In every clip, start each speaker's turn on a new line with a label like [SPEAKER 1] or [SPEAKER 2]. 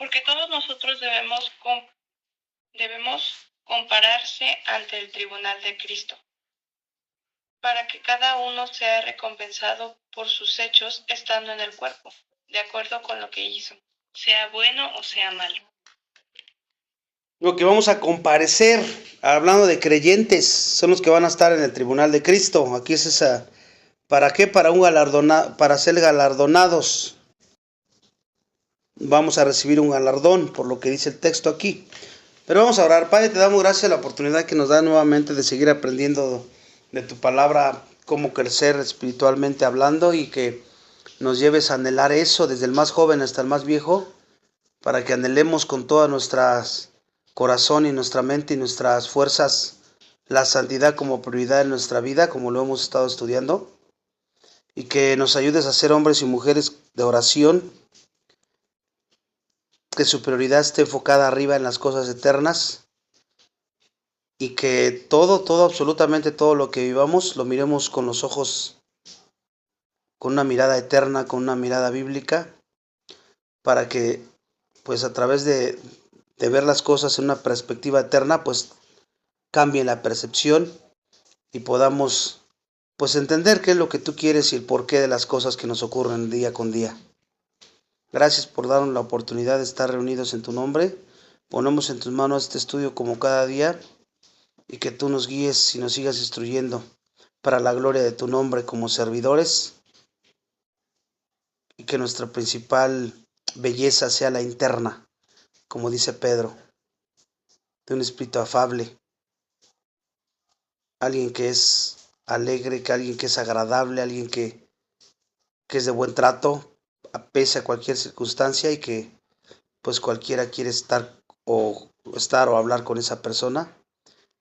[SPEAKER 1] porque todos nosotros debemos compararse ante el tribunal de Cristo, para que cada uno sea recompensado por sus hechos estando en el cuerpo, de acuerdo con lo que hizo, sea bueno o sea malo.
[SPEAKER 2] Lo que vamos a comparecer, hablando de creyentes, son los que van a estar en el tribunal de Cristo. Aquí es esa. ¿Para qué? Para ser galardonados. Vamos a recibir un galardón, por lo que dice el texto aquí. Pero vamos a orar. Padre, te damos gracias a la oportunidad que nos da nuevamente de seguir aprendiendo de tu palabra, cómo crecer espiritualmente hablando, y que nos lleves a anhelar eso desde el más joven hasta el más viejo, para que anhelemos con todas nuestras corazón y nuestra mente y nuestras fuerzas la santidad como prioridad en nuestra vida, como lo hemos estado estudiando, y que nos ayudes a ser hombres y mujeres de oración, que su prioridad esté enfocada arriba en las cosas eternas, y que todo, absolutamente todo lo que vivamos lo miremos con los ojos, con una mirada eterna, con una mirada bíblica, para que pues a través de ver las cosas en una perspectiva eterna, pues cambie la percepción y podamos pues entender qué es lo que tú quieres y el porqué de las cosas que nos ocurren día con día. Gracias por darnos la oportunidad de estar reunidos en tu nombre. Ponemos en tus manos este estudio como cada día, y que tú nos guíes y nos sigas instruyendo para la gloria de tu nombre como servidores, y que nuestra principal belleza sea la interna, como dice Pedro, de un espíritu afable, alguien que es alegre, que alguien que es agradable, alguien que es de buen trato, pese a cualquier circunstancia, y que pues cualquiera quiere estar o hablar con esa persona.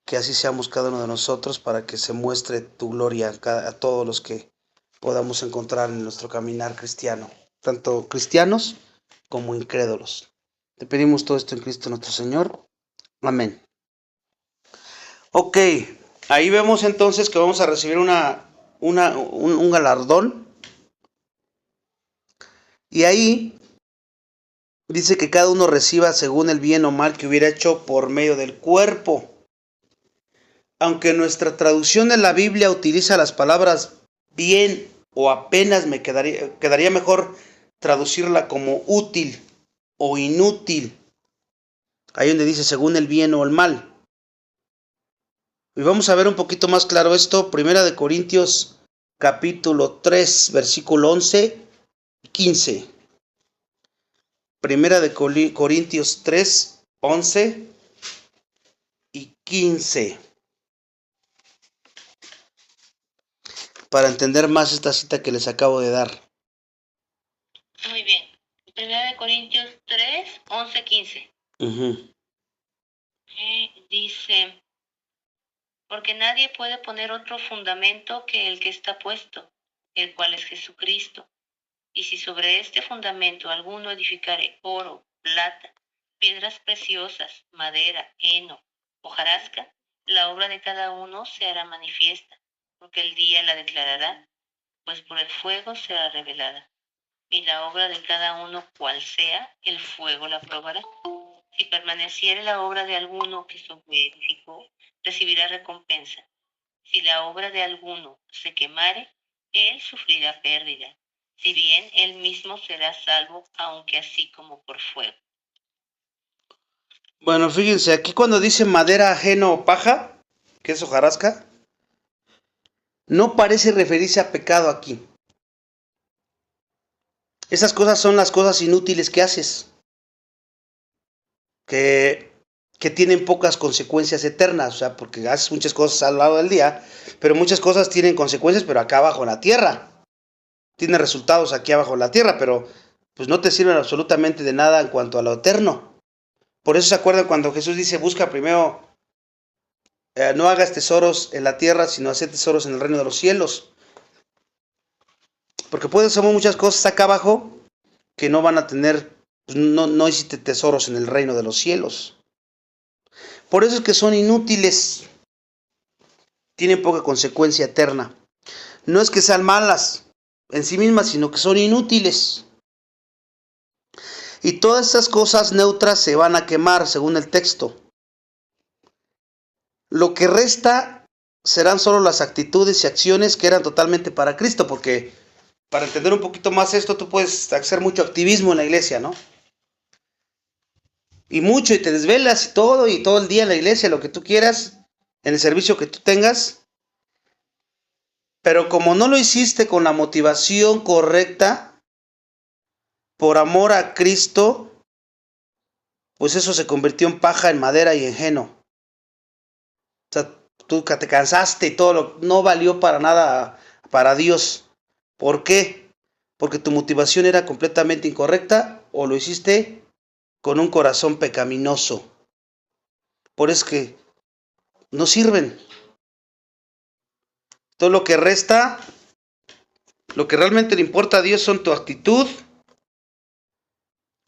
[SPEAKER 2] Que así seamos cada uno de nosotros, para que se muestre tu gloria a todos los que podamos encontrar en nuestro caminar cristiano, tanto cristianos como incrédulos. Te pedimos todo esto en Cristo nuestro Señor. Amén. Ok, ahí vemos entonces que vamos a recibir un galardón. Y ahí dice que cada uno reciba según el bien o mal que hubiera hecho por medio del cuerpo. Aunque nuestra traducción de la Biblia utiliza las palabras bien o apenas, quedaría mejor traducirla como útil o inútil. Ahí donde dice según el bien o el mal. Y vamos a ver un poquito más claro esto. Primera de Corintios capítulo 3, versículo 11 y 15. Primera de Corintios 3, 11 y 15. Para entender más esta cita que les acabo de dar.
[SPEAKER 1] Muy bien. Primera de Corintios 3, 11, 15. Dice, porque nadie puede poner otro fundamento que el que está puesto, el cual es Jesucristo. Y si sobre este fundamento alguno edificare oro, plata, piedras preciosas, madera, heno, hojarasca, la obra de cada uno se hará manifiesta, porque el día la declarará, pues por el fuego será revelada. Y la obra de cada uno, cual sea, el fuego la probará. Si permaneciere la obra de alguno que sobre edificó, recibirá recompensa. Si la obra de alguno se quemare, él sufrirá pérdida. Si bien él mismo será salvo, aunque así como por fuego.
[SPEAKER 2] Bueno, fíjense, aquí cuando dice madera, heno o paja, que es hojarasca, no parece referirse a pecado aquí. Esas cosas son las cosas inútiles que haces, que tienen pocas consecuencias eternas, o sea, porque haces muchas cosas a lo largo del día, pero muchas cosas tienen consecuencias, pero acá abajo en la tierra. Tiene resultados aquí abajo en la tierra, pero pues no te sirven absolutamente de nada en cuanto a lo eterno. Por eso se acuerdan cuando Jesús dice, busca primero, no hagas tesoros en la tierra, sino hacer tesoros en el reino de los cielos. Porque pueden ser muchas cosas acá abajo que no van a tener, pues no hiciste tesoros en el reino de los cielos. Por eso es que son inútiles, tienen poca consecuencia eterna. No es que sean malas en sí mismas, sino que son inútiles. Y todas estas cosas neutras se van a quemar, según el texto. Lo que resta serán solo las actitudes y acciones que eran totalmente para Cristo, porque para entender un poquito más esto, tú puedes hacer mucho activismo en la iglesia, ¿no? Y mucho, y te desvelas y todo el día en la iglesia, lo que tú quieras, en el servicio que tú tengas. Pero como no lo hiciste con la motivación correcta, por amor a Cristo, pues eso se convirtió en paja, en madera y en heno. O sea, tú te cansaste y no valió para nada para Dios. ¿Por qué? Porque tu motivación era completamente incorrecta o lo hiciste con un corazón pecaminoso. Por eso es que no sirven. Todo lo que resta, lo que realmente le importa a Dios son tu actitud,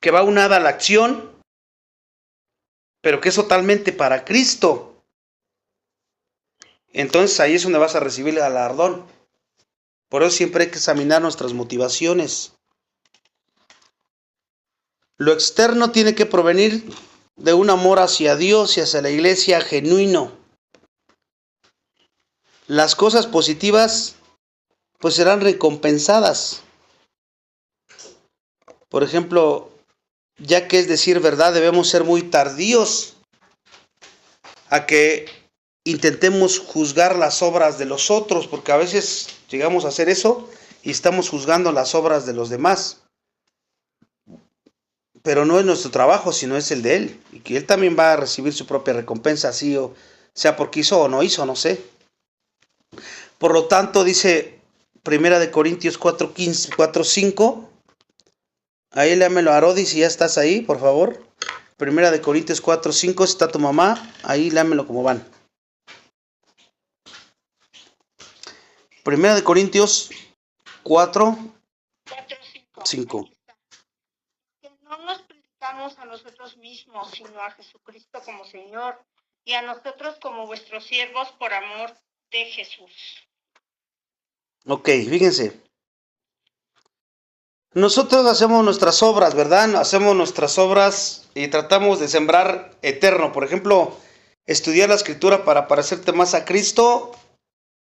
[SPEAKER 2] que va unada a la acción, pero que es totalmente para Cristo. Entonces ahí es donde vas a recibir el galardón. Por eso siempre hay que examinar nuestras motivaciones. Lo externo tiene que provenir de un amor hacia Dios y hacia la iglesia genuino. Las cosas positivas pues serán recompensadas. Por ejemplo, ya que es decir verdad, debemos ser muy tardíos a que intentemos juzgar las obras de los otros, porque a veces llegamos a hacer eso y estamos juzgando las obras de los demás. Pero no es nuestro trabajo, sino es el de Él. Y que Él también va a recibir su propia recompensa, así o sea porque hizo o no hizo, no sé. Por lo tanto, dice 1 Corintios 4:5. Ahí léamelo, Arodi, si ya estás ahí, por favor. 1 Corintios 4:5, si está tu mamá, ahí léamelo como van. 1 Corintios 4:5.
[SPEAKER 3] Que no nos predicamos a nosotros mismos, sino a Jesucristo como Señor, y a nosotros como vuestros siervos por amor de Jesús.
[SPEAKER 2] Ok, fíjense. Nosotros hacemos nuestras obras, ¿verdad? Hacemos nuestras obras y tratamos de sembrar eterno. Por ejemplo, estudiar la Escritura para parecerte más a Cristo.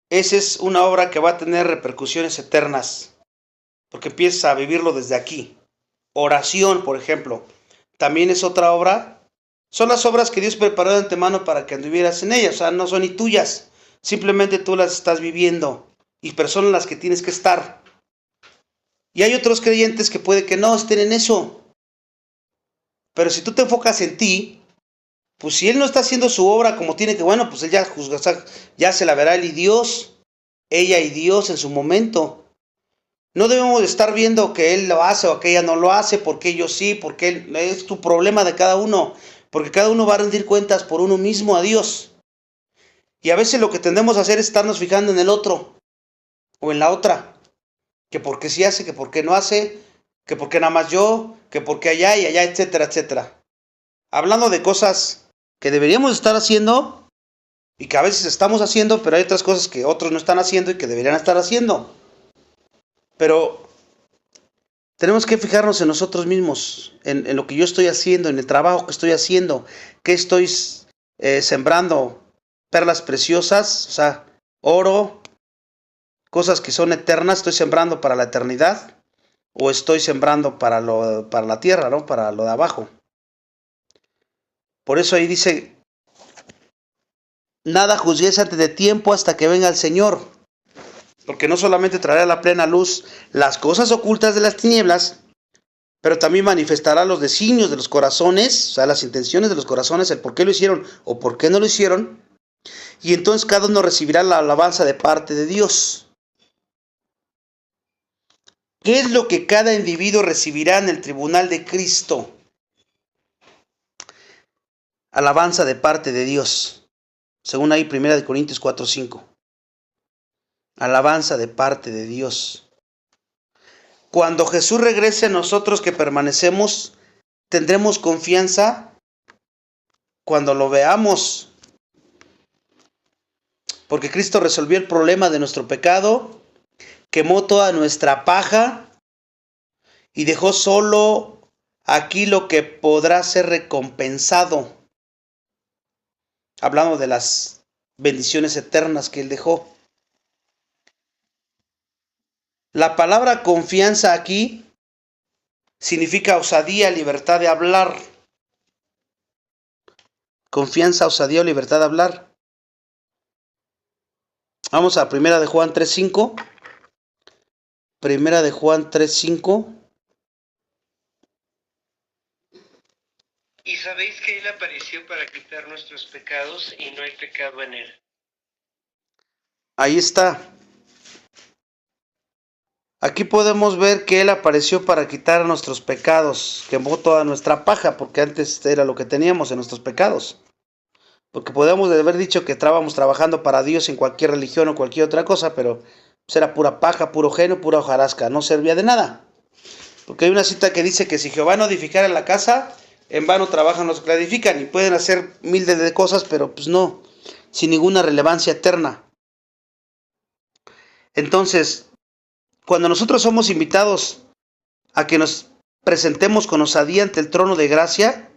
[SPEAKER 2] Esa es una obra que va a tener repercusiones eternas, porque empiezas a vivirlo desde aquí. Oración, por ejemplo, también es otra obra. Son las obras que Dios preparó de antemano para que anduvieras en ellas. O sea, no son ni tuyas, simplemente tú las estás viviendo y personas en las que tienes que estar. Y hay otros creyentes que puede que no estén en eso. Pero si tú te enfocas en ti, pues si Él no está haciendo su obra como tiene que, bueno, pues Él ya juzga, o sea, ya se la verá Él y Dios, ella y Dios en su momento. No debemos de estar viendo que Él lo hace o que ella no lo hace, porque ellos sí, porque Él, es tu problema de cada uno, porque cada uno va a rendir cuentas por uno mismo a Dios. Y a veces lo que tendemos a hacer es estarnos fijando en el otro o en la otra, que por qué sí hace, que por qué no hace, que por qué nada más yo, que por qué allá y allá, etcétera, etcétera. Hablando de cosas que deberíamos estar haciendo y que a veces estamos haciendo, pero hay otras cosas que otros no están haciendo y que deberían estar haciendo. Pero tenemos que fijarnos en nosotros mismos, en lo que yo estoy haciendo, en el trabajo que estoy haciendo, que estoy sembrando perlas preciosas, o sea, oro, cosas que son eternas, estoy sembrando para la eternidad, o estoy sembrando para la tierra, ¿no? Para lo de abajo. Por eso ahí dice, nada juzguéis antes de tiempo hasta que venga el Señor, porque no solamente traerá a la plena luz las cosas ocultas de las tinieblas, pero también manifestará los designios de los corazones, o sea, las intenciones de los corazones, el por qué lo hicieron o por qué no lo hicieron, y entonces cada uno recibirá la alabanza de parte de Dios. ¿Qué es lo que cada individuo recibirá en el tribunal de Cristo? Alabanza de parte de Dios, según ahí 1 Corintios 4:5. Alabanza de parte de Dios. Cuando Jesús regrese a nosotros que permanecemos, tendremos confianza cuando lo veamos, porque Cristo resolvió el problema de nuestro pecado, quemó toda nuestra paja y dejó solo aquí lo que podrá ser recompensado. Hablando de las bendiciones eternas que Él dejó. La palabra confianza aquí significa osadía, libertad de hablar. Confianza, osadía o libertad de hablar. Vamos a 1 de Juan 3:5. 1 de Juan 3:5.
[SPEAKER 4] Y sabéis que Él apareció para quitar nuestros pecados y no hay pecado en Él.
[SPEAKER 2] Ahí está. Aquí podemos ver que Él apareció para quitar nuestros pecados, quemó toda nuestra paja, porque antes era lo que teníamos en nuestros pecados. Porque podemos haber dicho que estábamos trabajando para Dios en cualquier religión o cualquier otra cosa, pero pues era pura paja, puro geno, pura hojarasca, no servía de nada. Porque hay una cita que dice que si Jehová no edificara la casa, en vano trabajan los que la edifican, y pueden hacer miles de cosas, pero pues no, sin ninguna relevancia eterna. Entonces, cuando nosotros somos invitados a que nos presentemos con osadía ante el trono de gracia,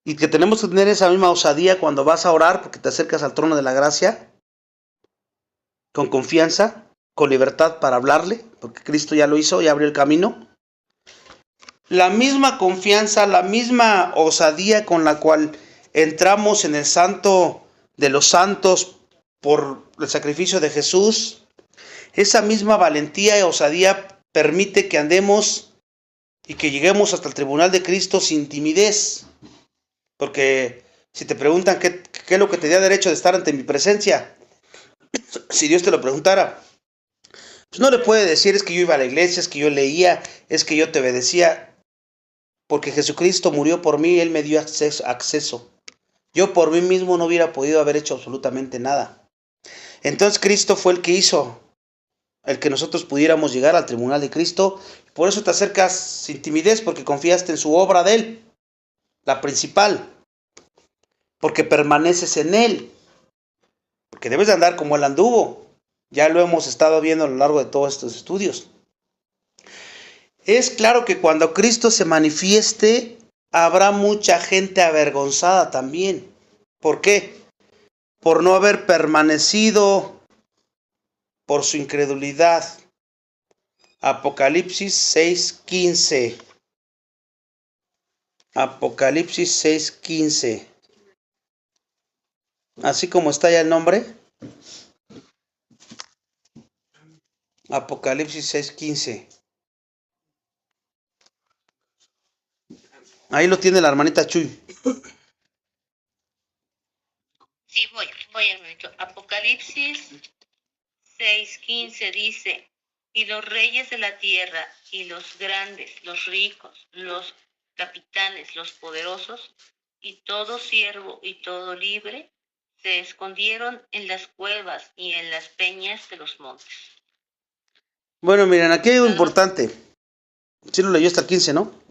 [SPEAKER 2] y que tenemos que tener esa misma osadía cuando vas a orar, porque te acercas al trono de la gracia, con confianza, con libertad para hablarle, porque Cristo ya lo hizo, ya abrió el camino. La misma confianza, la misma osadía con la cual entramos en el santo de los santos por el sacrificio de Jesús, esa misma valentía y osadía permite que andemos y que lleguemos hasta el tribunal de Cristo sin timidez. Porque si te preguntan qué es lo que te da derecho de estar ante mi presencia, si Dios te lo preguntara, pues no le puede decir es que yo iba a la iglesia, es que yo leía, es que yo te obedecía. Porque Jesucristo murió por mí y Él me dio acceso. Yo por mí mismo no hubiera podido haber hecho absolutamente nada. Entonces Cristo fue el que hizo, el que nosotros pudiéramos llegar al tribunal de Cristo. Por eso te acercas sin timidez, porque confiaste en su obra de Él, la principal. Porque permaneces en Él. Porque debes de andar como Él anduvo. Ya lo hemos estado viendo a lo largo de todos estos estudios. Es claro que cuando Cristo se manifieste, habrá mucha gente avergonzada también. ¿Por qué? Por no haber permanecido, por su incredulidad. Apocalipsis 6:15. Apocalipsis 6:15. Así como está ya el nombre. Apocalipsis 6:15. Ahí lo tiene la hermanita Chuy.
[SPEAKER 1] Sí, voy al momento. Apocalipsis 6:15 dice, y los reyes de la tierra, y los grandes, los ricos, los capitanes, los poderosos, y todo siervo y todo libre, se escondieron en las cuevas y en las peñas de los montes.
[SPEAKER 2] Bueno, miren, aquí hay algo importante. Sí lo leyó hasta el 15, ¿no?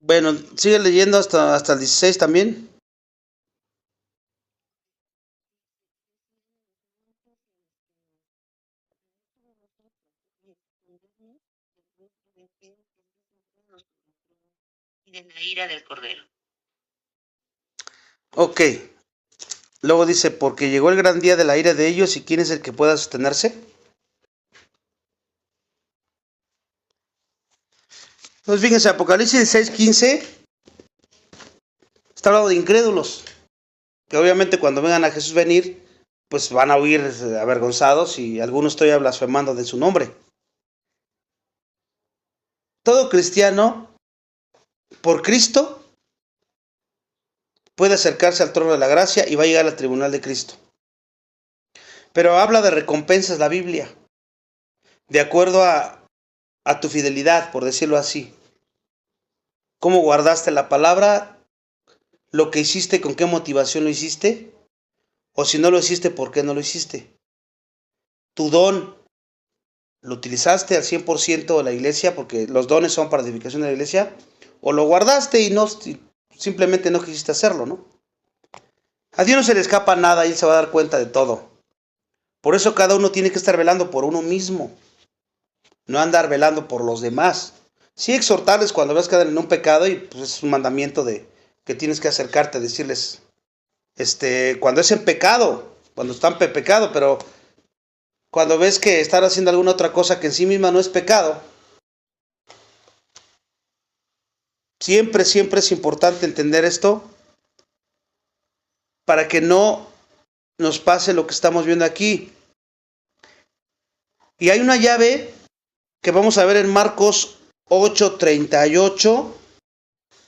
[SPEAKER 2] Bueno, sigue leyendo hasta el 16 también.
[SPEAKER 1] Y de la ira del Cordero.
[SPEAKER 2] Ok. Luego dice, porque llegó el gran día de la ira de ellos, ¿y quién es el que pueda sostenerse? Entonces fíjense, Apocalipsis 6:15 está hablando de incrédulos, que obviamente cuando vengan a Jesús venir, pues van a huir avergonzados, y algunos todavía blasfemando de su nombre. Todo cristiano, por Cristo, puede acercarse al trono de la gracia y va a llegar al tribunal de Cristo. Pero habla de recompensas la Biblia, de acuerdo a tu fidelidad, por decirlo así. ¿Cómo guardaste la palabra? ¿Lo que hiciste, con qué motivación lo hiciste? O si no lo hiciste, ¿por qué no lo hiciste? Tu don, ¿lo utilizaste al 100% de la iglesia? Porque los dones son para edificación de la iglesia. ¿O lo guardaste y simplemente no quisiste hacerlo, ¿no? A Dios no se le escapa nada y Él se va a dar cuenta de todo. Por eso cada uno tiene que estar velando por uno mismo, no andar velando por los demás. Sí exhortarles cuando ves que andan en un pecado y pues es un mandamiento de que tienes que acercarte a decirles, cuando es en pecado, cuando están en pecado, pero cuando ves que están haciendo alguna otra cosa que en sí misma no es pecado, siempre es importante entender esto para que no nos pase lo que estamos viendo aquí. Y hay una llave que vamos a ver en Marcos 8:38.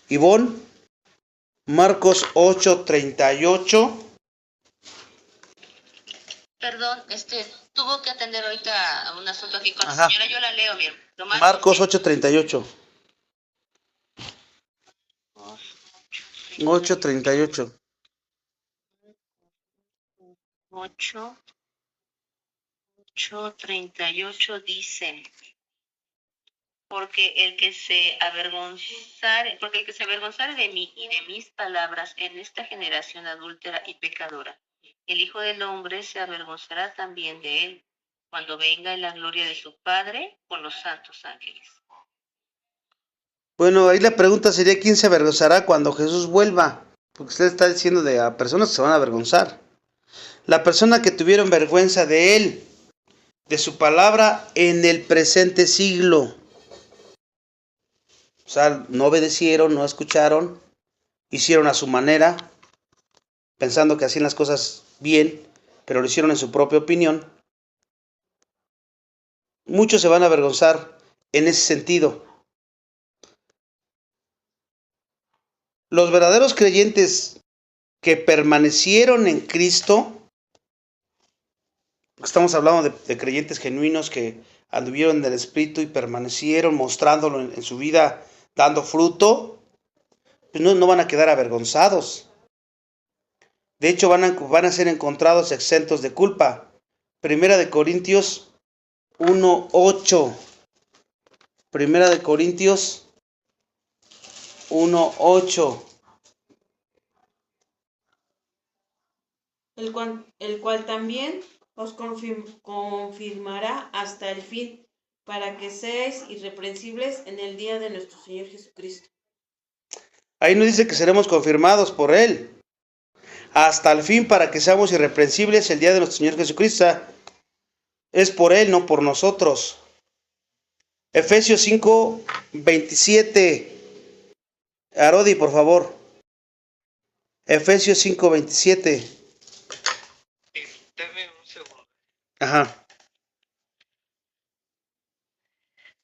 [SPEAKER 2] Ivonne, Marcos 8:38.
[SPEAKER 1] Perdón, tuvo que atender ahorita a un asunto aquí con la
[SPEAKER 2] Ajá.
[SPEAKER 1] señora. Yo la leo, bien.
[SPEAKER 2] Marcos 8:38. 8:38.
[SPEAKER 1] 8:38 dice: porque el que se avergonzare de mí y de mis palabras en esta generación adúltera y pecadora, el Hijo del Hombre se avergonzará también de él, cuando venga en la gloria de su Padre con los santos ángeles.
[SPEAKER 2] Bueno, ahí la pregunta sería: ¿quién se avergonzará cuando Jesús vuelva? Porque usted está diciendo de a personas que se van a avergonzar. La persona que tuvieron vergüenza de él, de su palabra en el presente siglo. O sea, no obedecieron, no escucharon, hicieron a su manera, pensando que hacían las cosas bien, pero lo hicieron en su propia opinión. Muchos se van a avergonzar en ese sentido. Los verdaderos creyentes que permanecieron en Cristo, estamos hablando de creyentes genuinos que anduvieron en el Espíritu y permanecieron mostrándolo en su vida, dando fruto, pues no van a quedar avergonzados. De hecho, van a ser encontrados exentos de culpa. Primera de Corintios 1:8. Primera de Corintios 1:8.
[SPEAKER 5] El cual también os confirmará hasta el fin, para que seáis irreprensibles en el día de nuestro Señor Jesucristo.
[SPEAKER 2] Ahí nos dice que seremos confirmados por Él hasta el fin, para que seamos irreprensibles el día de nuestro Señor Jesucristo. Es por Él, no por nosotros. Efesios 5:27. Arodi, por favor. Efesios 5:27.
[SPEAKER 4] Dame un segundo.
[SPEAKER 2] Ajá.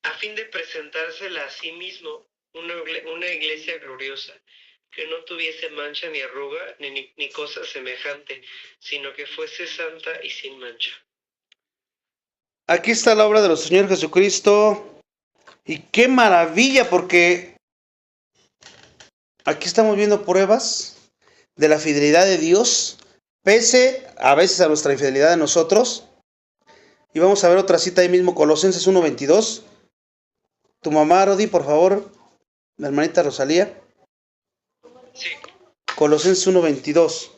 [SPEAKER 4] A fin de presentársela a sí mismo una iglesia gloriosa, que no tuviese mancha ni arruga ni cosa semejante, sino que fuese santa y sin mancha.
[SPEAKER 2] Aquí está la obra de nuestro Señor Jesucristo. Y qué maravilla, porque aquí estamos viendo pruebas de la fidelidad de Dios, pese a veces a nuestra infidelidad de nosotros. Y vamos a ver otra cita ahí mismo, Colosenses 1:22. Tu mamá, Rodi, por favor, mi hermanita Rosalía.
[SPEAKER 4] Sí.
[SPEAKER 2] Colosenses 1:22.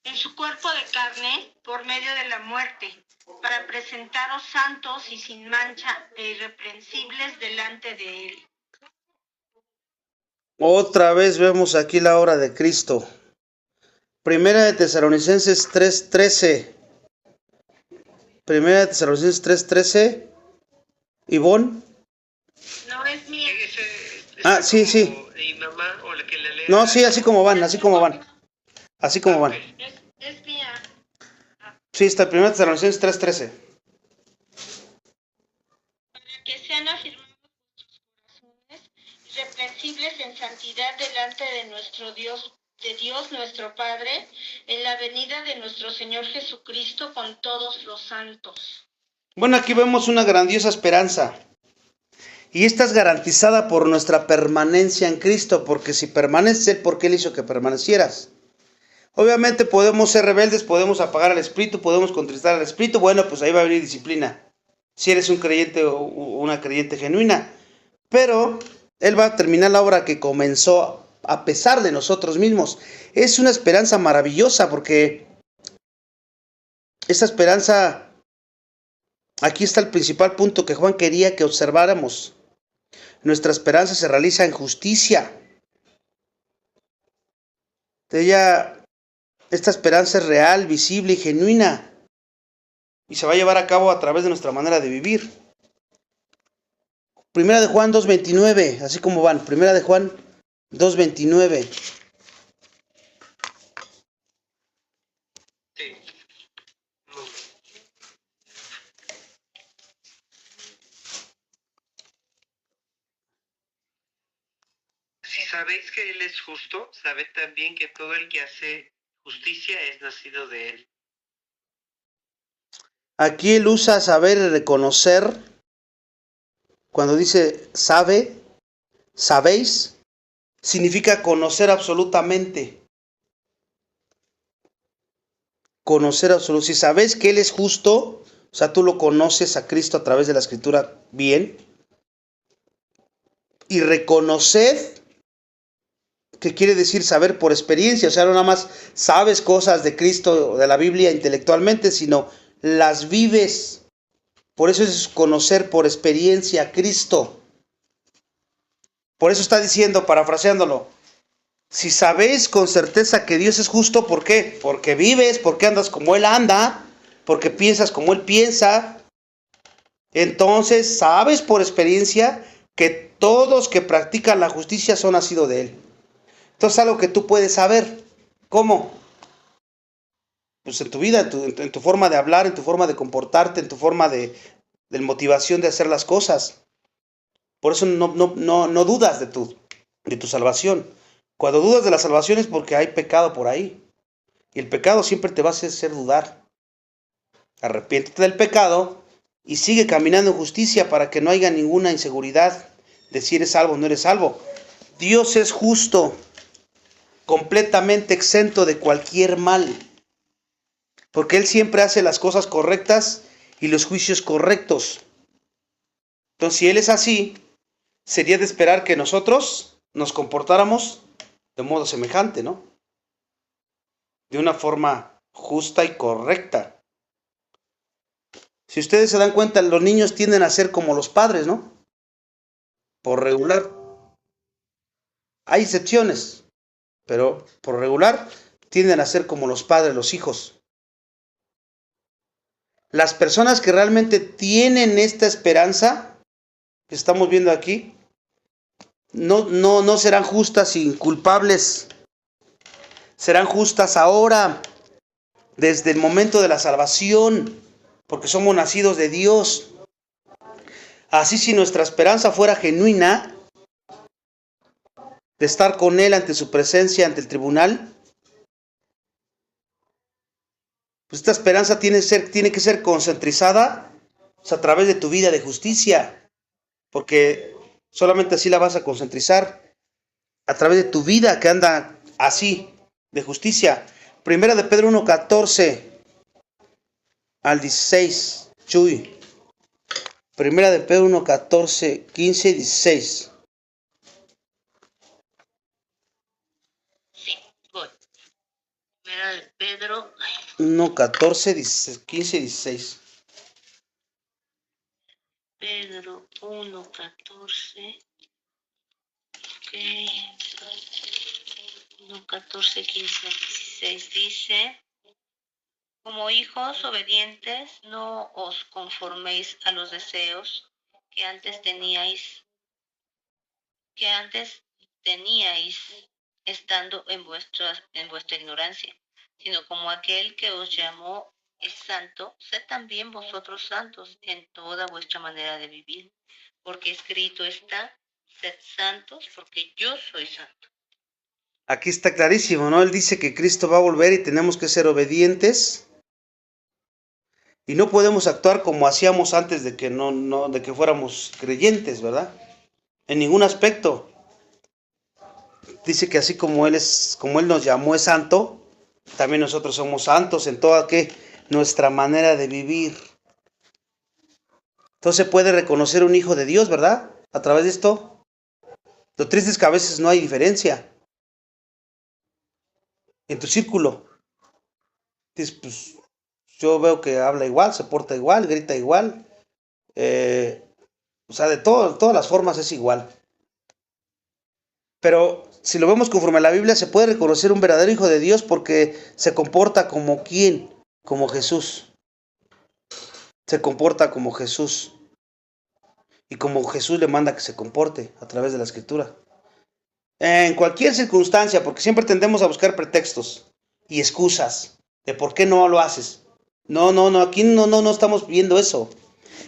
[SPEAKER 3] En su cuerpo de carne, por medio de la muerte, para presentaros santos y sin mancha e irreprensibles delante de él.
[SPEAKER 2] Otra vez vemos aquí la obra de Cristo. Primera de Tesalonicenses 3:13. Primera de Tesalonicenses 3:13. Ivonne.
[SPEAKER 3] No es mía.
[SPEAKER 2] Sí.
[SPEAKER 4] ¿Y mamá o la que la lea?
[SPEAKER 2] No, sí, así como van. Así como van.
[SPEAKER 3] Es mía.
[SPEAKER 2] Sí, está Primera de Tesalonicenses 3:13.
[SPEAKER 3] Para que sean afirmados vuestros corazones, irreprensibles en santidad delante de nuestro Dios, de Dios nuestro Padre, en la venida de nuestro Señor Jesucristo con todos los santos.
[SPEAKER 2] Bueno, aquí vemos una grandiosa esperanza. Y esta es garantizada por nuestra permanencia en Cristo, porque si permaneces Él, ¿por qué Él hizo que permanecieras? Obviamente podemos ser rebeldes, podemos apagar al Espíritu, podemos contristar al Espíritu. Bueno, pues ahí va a venir disciplina, si eres un creyente o una creyente genuina. Pero Él va a terminar la obra que comenzó a pesar de nosotros mismos. Es una esperanza maravillosa porque esta esperanza, aquí está el principal punto que Juan quería que observáramos. Nuestra esperanza se realiza en justicia. Esta esperanza es real, visible y genuina. Y se va a llevar a cabo a través de nuestra manera de vivir. Primera de Juan 2:29, así como van. Primera de Juan 2:29.
[SPEAKER 4] Sí. Si sabéis que Él es justo, sabed también que todo el que hace justicia es nacido de Él.
[SPEAKER 2] Aquí él usa saber y reconocer. Cuando dice sabe, sabéis, significa conocer absolutamente. Conocer absolutamente. Si sabéis que Él es justo, o sea, tú lo conoces a Cristo a través de la Escritura bien. Y reconoced, que quiere decir saber por experiencia. O sea, no nada más sabes cosas de Cristo, de la Biblia intelectualmente, sino las vives. Por eso es conocer por experiencia a Cristo. Por eso está diciendo, parafraseándolo, si sabéis con certeza que Dios es justo, ¿por qué? Porque vives, porque andas como Él anda, porque piensas como Él piensa. Entonces sabes por experiencia que todos que practican la justicia son nacidos de Él. Entonces algo que tú puedes saber. ¿Cómo? Pues en tu vida, en tu forma de hablar, en tu forma de comportarte, en tu forma de motivación de hacer las cosas. Por eso no dudas de tu salvación. Cuando dudas de la salvación es porque hay pecado por ahí. Y el pecado siempre te va a hacer dudar. Arrepiéntete del pecado y sigue caminando en justicia para que no haya ninguna inseguridad de si eres salvo o no eres salvo. Dios es justo, completamente exento de cualquier mal. Porque Él siempre hace las cosas correctas y los juicios correctos. Entonces, si Él es así, sería de esperar que nosotros nos comportáramos de modo semejante, ¿no? De una forma justa y correcta. Si ustedes se dan cuenta, los niños tienden a ser como los padres, ¿no? Por regular. Hay excepciones, pero por regular tienden a ser como los padres, los hijos. Las personas que realmente tienen esta esperanza que estamos viendo aquí, no serán justas y inculpables. Serán justas ahora, desde el momento de la salvación, porque somos nacidos de Dios. Así, si nuestra esperanza fuera genuina, de estar con Él ante su presencia, ante el tribunal, pues esta esperanza tiene que ser concentrizada, pues, a través de tu vida de justicia, porque solamente así la vas a concentrizar, a través de tu vida que anda así, de justicia. Primera de Pedro 1:14 al 16, Chuy. Primera de Pedro 1:14, 15 y 16.
[SPEAKER 1] Sí, voy. Primera de Pedro
[SPEAKER 2] 1:14, 15 y 16.
[SPEAKER 1] Pedro 1:14. Ok. 1:14, 15, 16 dice: como hijos obedientes, no os conforméis a los deseos que antes teníais estando en vuestra ignorancia, sino como aquel que os llamó es santo, sed también vosotros santos en toda vuestra manera de vivir, porque escrito está: sed santos, porque yo soy santo.
[SPEAKER 2] Aquí está clarísimo, ¿no? Él dice que Cristo va a volver y tenemos que ser obedientes. Y no podemos actuar como hacíamos antes de que fuéramos creyentes, ¿verdad? En ningún aspecto. Dice que así como Él nos llamó es santo, también nosotros somos santos en toda nuestra manera de vivir. Entonces se puede reconocer un hijo de Dios, ¿verdad? A través de esto. Lo triste es que a veces no hay diferencia. en tu círculo. Dices, pues yo veo que habla igual, se porta igual, grita igual. O sea, de todas las formas es igual. Pero si lo vemos conforme a la Biblia, se puede reconocer un verdadero hijo de Dios porque se comporta como ¿quién? Como Jesús. Se comporta como Jesús. Y como Jesús le manda que se comporte a través de la Escritura. En cualquier circunstancia, porque siempre tendemos a buscar pretextos y excusas de por qué no lo haces. No, aquí no estamos viendo eso.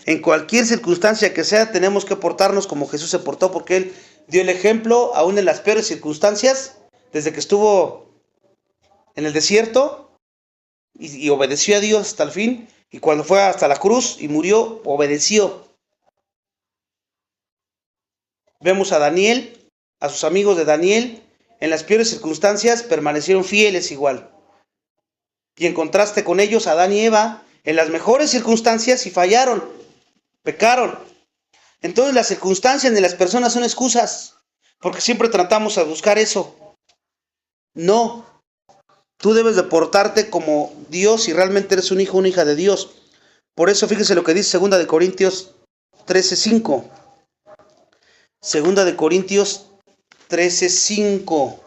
[SPEAKER 2] En cualquier circunstancia que sea, tenemos que portarnos como Jesús se portó, porque Él dio el ejemplo, aún en las peores circunstancias, desde que estuvo en el desierto y obedeció a Dios hasta el fin, y cuando fue hasta la cruz y murió, obedeció. Vemos a Daniel, a sus amigos de Daniel, en las peores circunstancias permanecieron fieles igual. Y en contraste con ellos, Adán y Eva, en las mejores circunstancias y fallaron, pecaron. Entonces las circunstancias de las personas son excusas, porque siempre tratamos a buscar eso. No, tú debes de portarte como Dios si realmente eres un hijo o una hija de Dios. Por eso fíjese lo que dice 2 Corintios 13:5. 2 Corintios 13:5.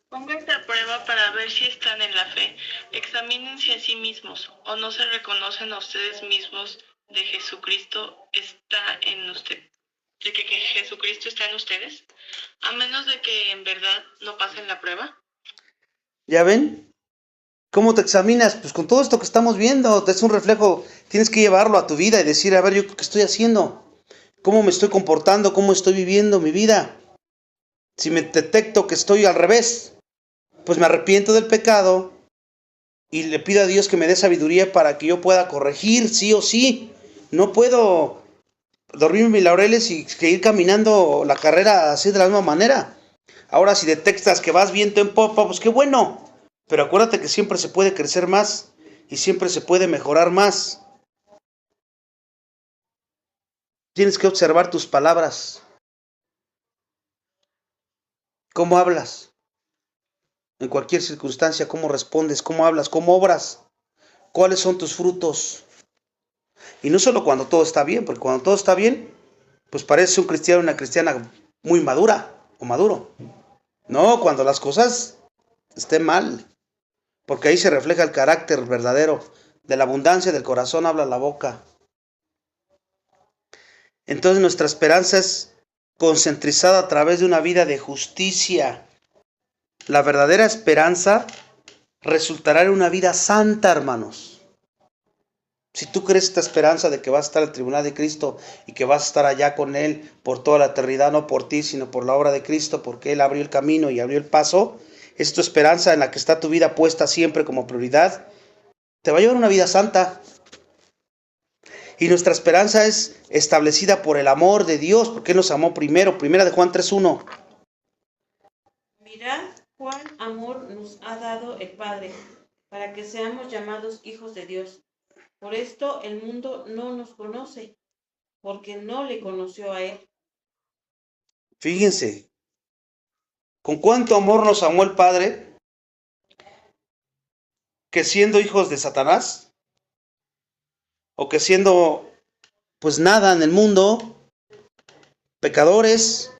[SPEAKER 6] Pónganse a prueba para ver si están en la fe. Examínense a sí mismos, o no se reconocen a ustedes mismos de Jesucristo está en usted, de que Jesucristo está en ustedes, a menos de que en verdad no pasen la prueba.
[SPEAKER 2] ¿Ya ven? ¿Cómo te examinas? Pues con todo esto que estamos viendo, es un reflejo, tienes que llevarlo a tu vida y decir, a ver, ¿yo qué estoy haciendo? ¿Cómo me estoy comportando? ¿Cómo estoy viviendo mi vida? Si me detecto que estoy al revés, pues me arrepiento del pecado y le pido a Dios que me dé sabiduría para que yo pueda corregir, sí o sí. No puedo dormirme mis laureles y seguir caminando la carrera así de la misma manera. Ahora, si detectas que vas viento en popa, pues qué bueno. Pero acuérdate que siempre se puede crecer más y siempre se puede mejorar más. Tienes que observar tus palabras. ¿Cómo hablas? En cualquier circunstancia, ¿cómo respondes? ¿Cómo hablas? ¿Cómo obras? ¿Cuáles son tus frutos? Y no solo cuando todo está bien, porque cuando todo está bien, pues parece un cristiano o una cristiana muy madura o maduro. No, cuando las cosas estén mal, porque ahí se refleja el carácter verdadero. De la abundancia del corazón habla la boca. Entonces nuestra esperanza es concentrizada a través de una vida de justicia. La verdadera esperanza resultará en una vida santa, hermanos. Si tú crees esta esperanza de que vas a estar al tribunal de Cristo y que vas a estar allá con Él por toda la eternidad, no por ti, sino por la obra de Cristo, porque Él abrió el camino y abrió el paso, es tu esperanza en la que está tu vida puesta siempre como prioridad, te va a llevar una vida santa. Y nuestra esperanza es establecida por el amor de Dios, porque Él nos amó primero. Primera de Juan 3:1.
[SPEAKER 5] Mirad cuán amor nos ha dado el Padre, para que seamos llamados hijos de Dios. Por esto el mundo no nos conoce, porque no le conoció a Él.
[SPEAKER 2] Fíjense, con cuánto amor nos amó el Padre, que siendo hijos de Satanás, o que siendo pues nada en el mundo, pecadores,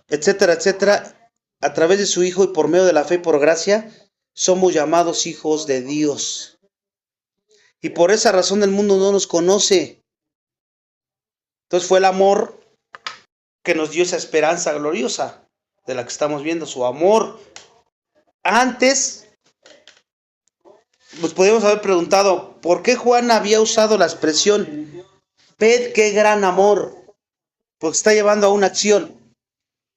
[SPEAKER 2] etcétera, etcétera, a través de su Hijo y por medio de la fe y por gracia, somos llamados hijos de Dios. Y por esa razón el mundo no nos conoce. Entonces fue el amor que nos dio esa esperanza gloriosa de la que estamos viendo, su amor. Antes, pues podríamos haber preguntado, ¿por qué Juan había usado la expresión, ved qué gran amor? Porque está llevando a una acción.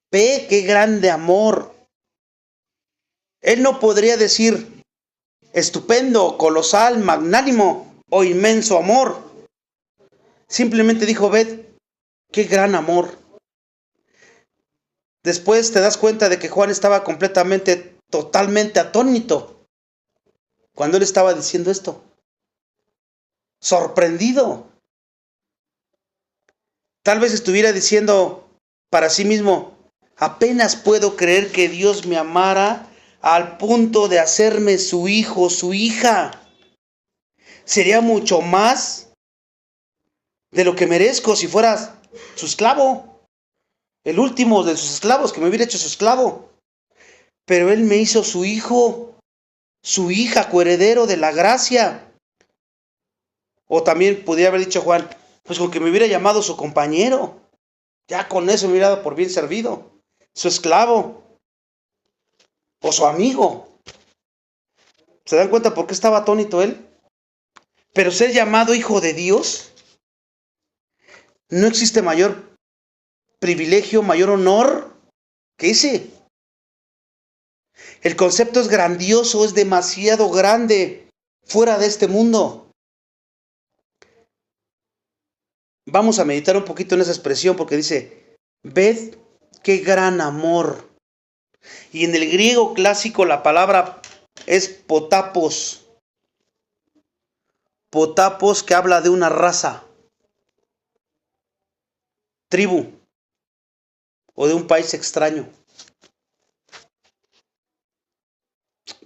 [SPEAKER 2] Ve qué grande amor. Él no podría decir, estupendo, colosal, magnánimo o inmenso amor. Simplemente dijo, ved qué gran amor. Después te das cuenta de que Juan estaba totalmente atónito cuando él estaba diciendo esto. Sorprendido. Tal vez estuviera diciendo para sí mismo, apenas puedo creer que Dios me amara al punto de hacerme su hijo, su hija. Sería mucho más de lo que merezco si fuera su esclavo. El último de sus esclavos, que me hubiera hecho su esclavo. Pero Él me hizo su hijo, su hija, coheredero de la gracia. O también podría haber dicho Juan, pues con que me hubiera llamado su compañero. Ya con eso me hubiera dado por bien servido. Su esclavo. O su amigo. ¿Se dan cuenta por qué estaba atónito él? Pero ser llamado hijo de Dios, no existe mayor privilegio, mayor honor que ese. El concepto es grandioso, es demasiado grande, fuera de este mundo. Vamos a meditar un poquito en esa expresión porque dice, ved qué gran amor. Y en el griego clásico la palabra es potapos. Potapos, que habla de una raza, tribu o de un país extraño.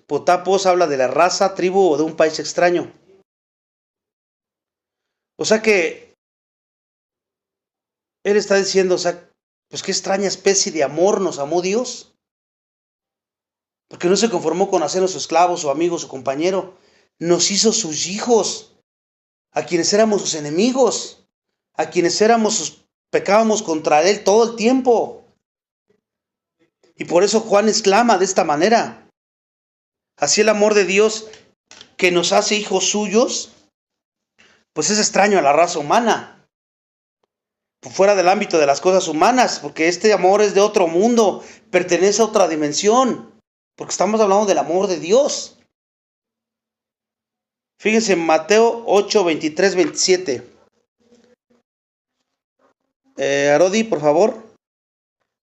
[SPEAKER 2] Potapos habla de la raza, tribu o de un país extraño. O sea que él está diciendo, o sea, pues qué extraña especie de amor nos amó Dios. Porque no se conformó con hacernos su esclavo, su amigo, su compañero. Nos hizo sus hijos, a quienes éramos sus enemigos, a quienes pecábamos contra Él todo el tiempo. Y por eso Juan exclama de esta manera. Así el amor de Dios que nos hace hijos suyos, pues es extraño a la raza humana. Fuera del ámbito de las cosas humanas, porque este amor es de otro mundo, pertenece a otra dimensión, porque estamos hablando del amor de Dios. Fíjense en Mateo 8, 23, 27. Arodi, por favor.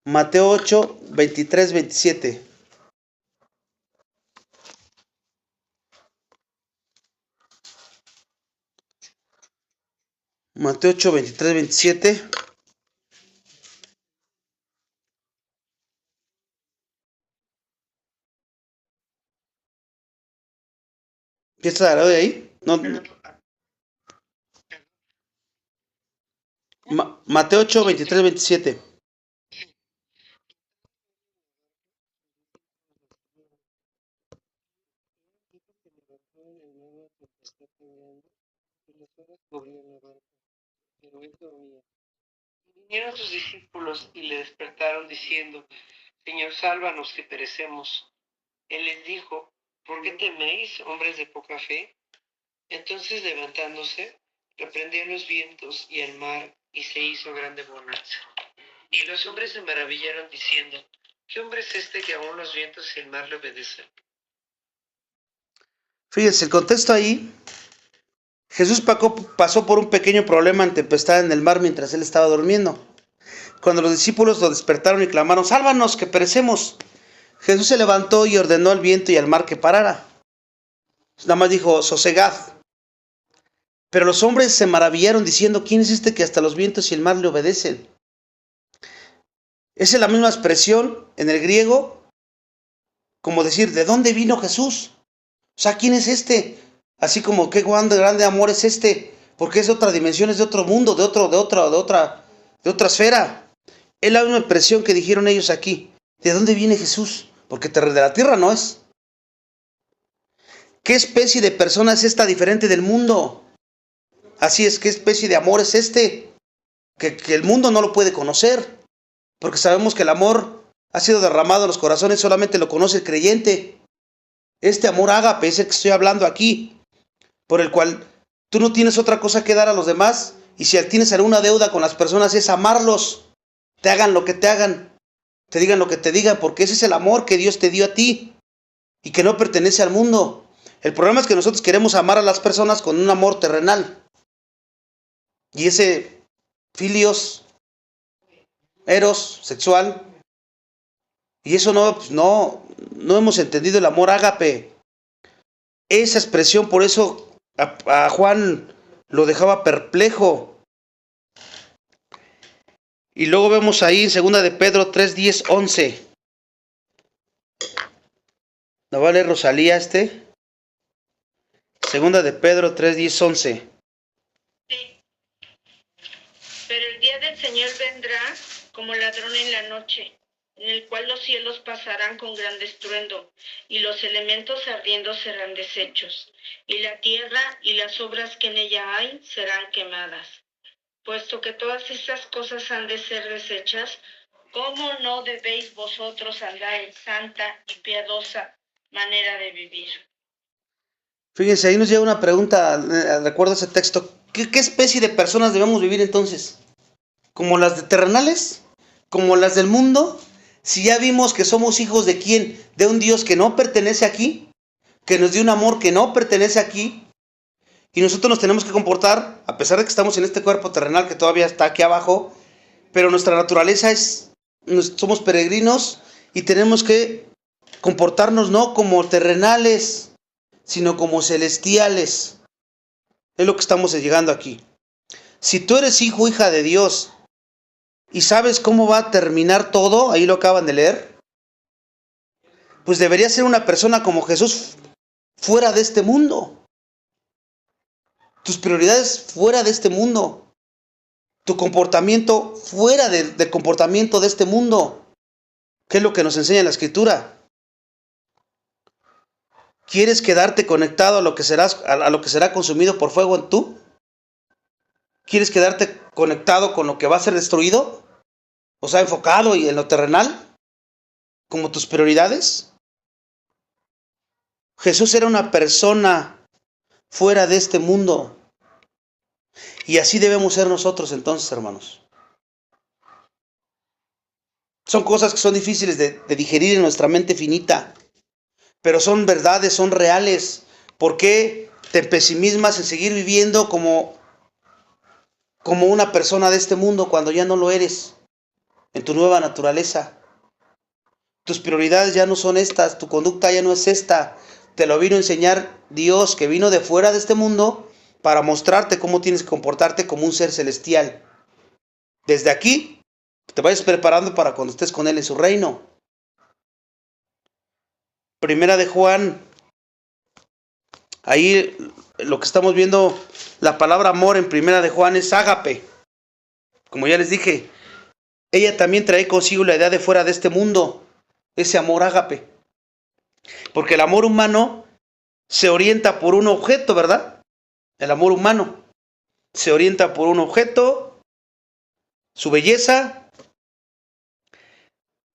[SPEAKER 2] Mateo 8, 23, 27. Mateo 8, 23, 27. ¿Empieza a de ahí? No. Mateo 8, 23, 27.
[SPEAKER 4] Vinieron sus discípulos y le despertaron diciendo, Señor, sálvanos que perecemos. Él les dijo, ¿por qué teméis, hombres de poca fe? Entonces levantándose, reprendió los vientos y el mar, y se hizo grande bonanza. Y los hombres se maravillaron diciendo, ¿qué hombre es este que aún los vientos y el mar le obedecen?
[SPEAKER 2] Fíjense, el contexto ahí, Jesús pasó por un pequeño problema en tempestad en el mar mientras él estaba durmiendo. Cuando los discípulos lo despertaron y clamaron, sálvanos que perecemos, Jesús se levantó y ordenó al viento y al mar que parara. Nada más dijo, sosegad. Pero los hombres se maravillaron diciendo, ¿quién es este que hasta los vientos y el mar le obedecen? Esa es la misma expresión en el griego, como decir, ¿de dónde vino Jesús? O sea, ¿quién es este? Así como, qué grande amor es este, porque es de otra dimensión, es de otro mundo, de otra esfera. Es la misma expresión que dijeron ellos aquí. ¿De dónde viene Jesús? Porque de la tierra no es. ¿Qué especie de persona es esta diferente del mundo? Así es, ¿qué especie de amor es este? Que el mundo no lo puede conocer, porque sabemos que el amor ha sido derramado en los corazones, solamente lo conoce el creyente. Este amor ágape es el que estoy hablando aquí, por el cual tú no tienes otra cosa que dar a los demás, y si tienes alguna deuda con las personas es amarlos, te hagan lo que te hagan, te digan lo que te digan, porque ese es el amor que Dios te dio a ti, y que no pertenece al mundo. El problema es que nosotros queremos amar a las personas con un amor terrenal, y ese filios, eros, sexual, y eso no hemos entendido el amor ágape. Esa expresión, por eso a Juan lo dejaba perplejo. Y luego vemos ahí en 2 de Pedro 3, 10, 11. ¿No va a leer Rosalía este? Segunda de Pedro 3, 10, 11.
[SPEAKER 3] Sí. Pero el día del Señor vendrá como ladrón en la noche, en el cual los cielos pasarán con gran estruendo, y los elementos ardiendo serán deshechos, y la tierra y las obras que en ella hay serán quemadas. Puesto que todas estas cosas han de ser deshechas, ¿cómo no debéis vosotros andar en santa y piadosa manera de vivir?
[SPEAKER 2] Fíjense, ahí nos llega una pregunta, recuerdo ese texto. ¿Qué especie de personas debemos vivir entonces? ¿Como las de terrenales? ¿Como las del mundo? Si ya vimos que somos hijos de quién, de un Dios que no pertenece aquí, que nos dio un amor que no pertenece aquí, y nosotros nos tenemos que comportar, a pesar de que estamos en este cuerpo terrenal que todavía está aquí abajo, pero nuestra naturaleza somos peregrinos y tenemos que comportarnos no como terrenales, sino como celestiales. Es lo que estamos llegando aquí. Si tú eres hijo, hija de Dios, y sabes cómo va a terminar todo, ahí lo acaban de leer, pues deberías ser una persona como Jesús fuera de este mundo. Tus prioridades fuera de este mundo. Tu comportamiento fuera del comportamiento de este mundo. ¿Qué es lo que nos enseña la Escritura? ¿Quieres quedarte conectado a lo que será consumido por fuego en tú? ¿Quieres quedarte conectado con lo que va a ser destruido? O sea, enfocado y en lo terrenal, como tus prioridades. Jesús era una persona fuera de este mundo. Y así debemos ser nosotros entonces, hermanos. Son cosas que son difíciles de digerir en nuestra mente finita. Pero son verdades, son reales. ¿Por qué te pesimismas en seguir viviendo como una persona de este mundo cuando ya no lo eres? En tu nueva naturaleza. Tus prioridades ya no son estas, tu conducta ya no es esta. Te lo vino a enseñar Dios, que vino de fuera de este mundo para mostrarte cómo tienes que comportarte como un ser celestial. Desde aquí, te vayas preparando para cuando estés con Él en su reino. Primera de Juan, ahí lo que estamos viendo, la palabra amor en Primera de Juan es ágape. Como ya les dije, ella también trae consigo la idea de fuera de este mundo, ese amor ágape. Porque el amor humano se orienta por un objeto, ¿verdad? El amor humano se orienta por un objeto, su belleza,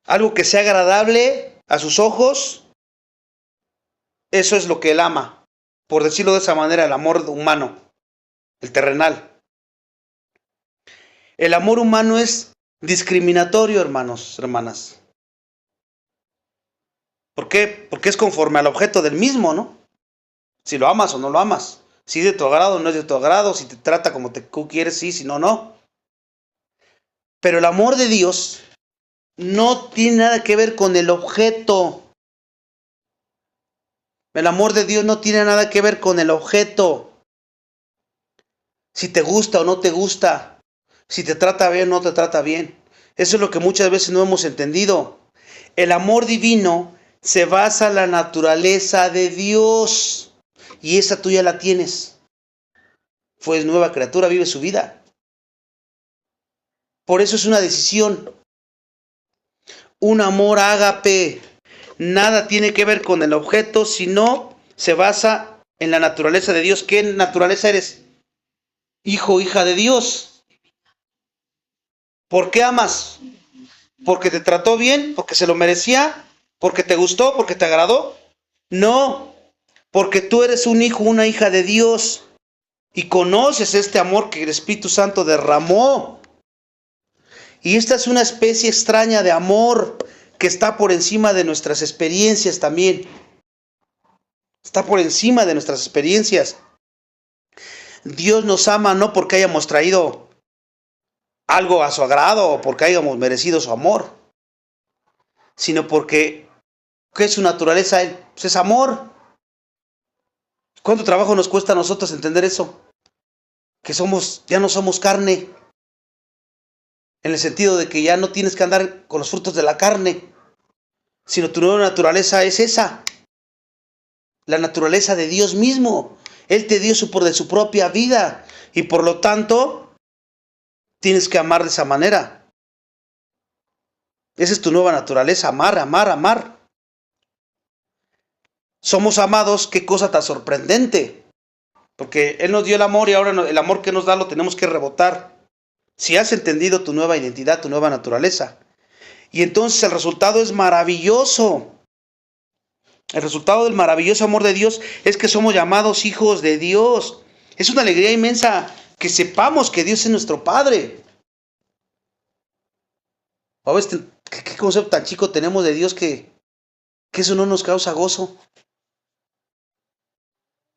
[SPEAKER 2] algo que sea agradable a sus ojos. Eso es lo que él ama, por decirlo de esa manera, el amor humano, el terrenal. El amor humano es discriminatorio, hermanos, hermanas. ¿Por qué? Porque es conforme al objeto del mismo, ¿no? Si lo amas o no lo amas. Si es de tu agrado o no es de tu agrado. Si te trata como tú quieres, sí, si no, no. Pero el amor de Dios no tiene nada que ver con el objeto. El amor de Dios no tiene nada que ver con el objeto. Si te gusta o no te gusta. Si te trata bien o no te trata bien. Eso es lo que muchas veces no hemos entendido. El amor divino se basa en la naturaleza de Dios. Y esa tú ya la tienes. Fue nueva criatura, vive su vida. Por eso es una decisión. Un amor ágape. Nada tiene que ver con el objeto, sino se basa en la naturaleza de Dios. ¿Qué naturaleza eres? Hijo, hija de Dios. ¿Por qué amas? ¿Porque te trató bien? ¿Porque se lo merecía? ¿Porque te gustó? ¿Porque te agradó? No, porque tú eres un hijo, una hija de Dios y conoces este amor que el Espíritu Santo derramó. Y esta es una especie extraña de amor que está por encima de nuestras experiencias también. Está por encima de nuestras experiencias. Dios nos ama no porque hayamos traído algo a su agrado o porque hayamos merecido su amor, sino porque ¿qué es su naturaleza? Pues es amor. ¿Cuánto trabajo nos cuesta a nosotros entender eso? Que ya no somos carne. En el sentido de que ya no tienes que andar con los frutos de la carne, sino tu nueva naturaleza es esa. la naturaleza de Dios mismo. Él te dio de su propia vida y por lo tanto tienes que amar de esa manera. Esa es tu nueva naturaleza, amar, amar, amar. Somos amados, qué cosa tan sorprendente. Porque Él nos dio el amor y ahora el amor que nos da lo tenemos que rebotar. Si has entendido tu nueva identidad, tu nueva naturaleza. Y entonces el resultado es maravilloso. El resultado del maravilloso amor de Dios es que somos llamados hijos de Dios. Es una alegría inmensa que sepamos que Dios es nuestro Padre. A veces, ¿qué concepto tan chico tenemos de Dios que eso no nos causa gozo?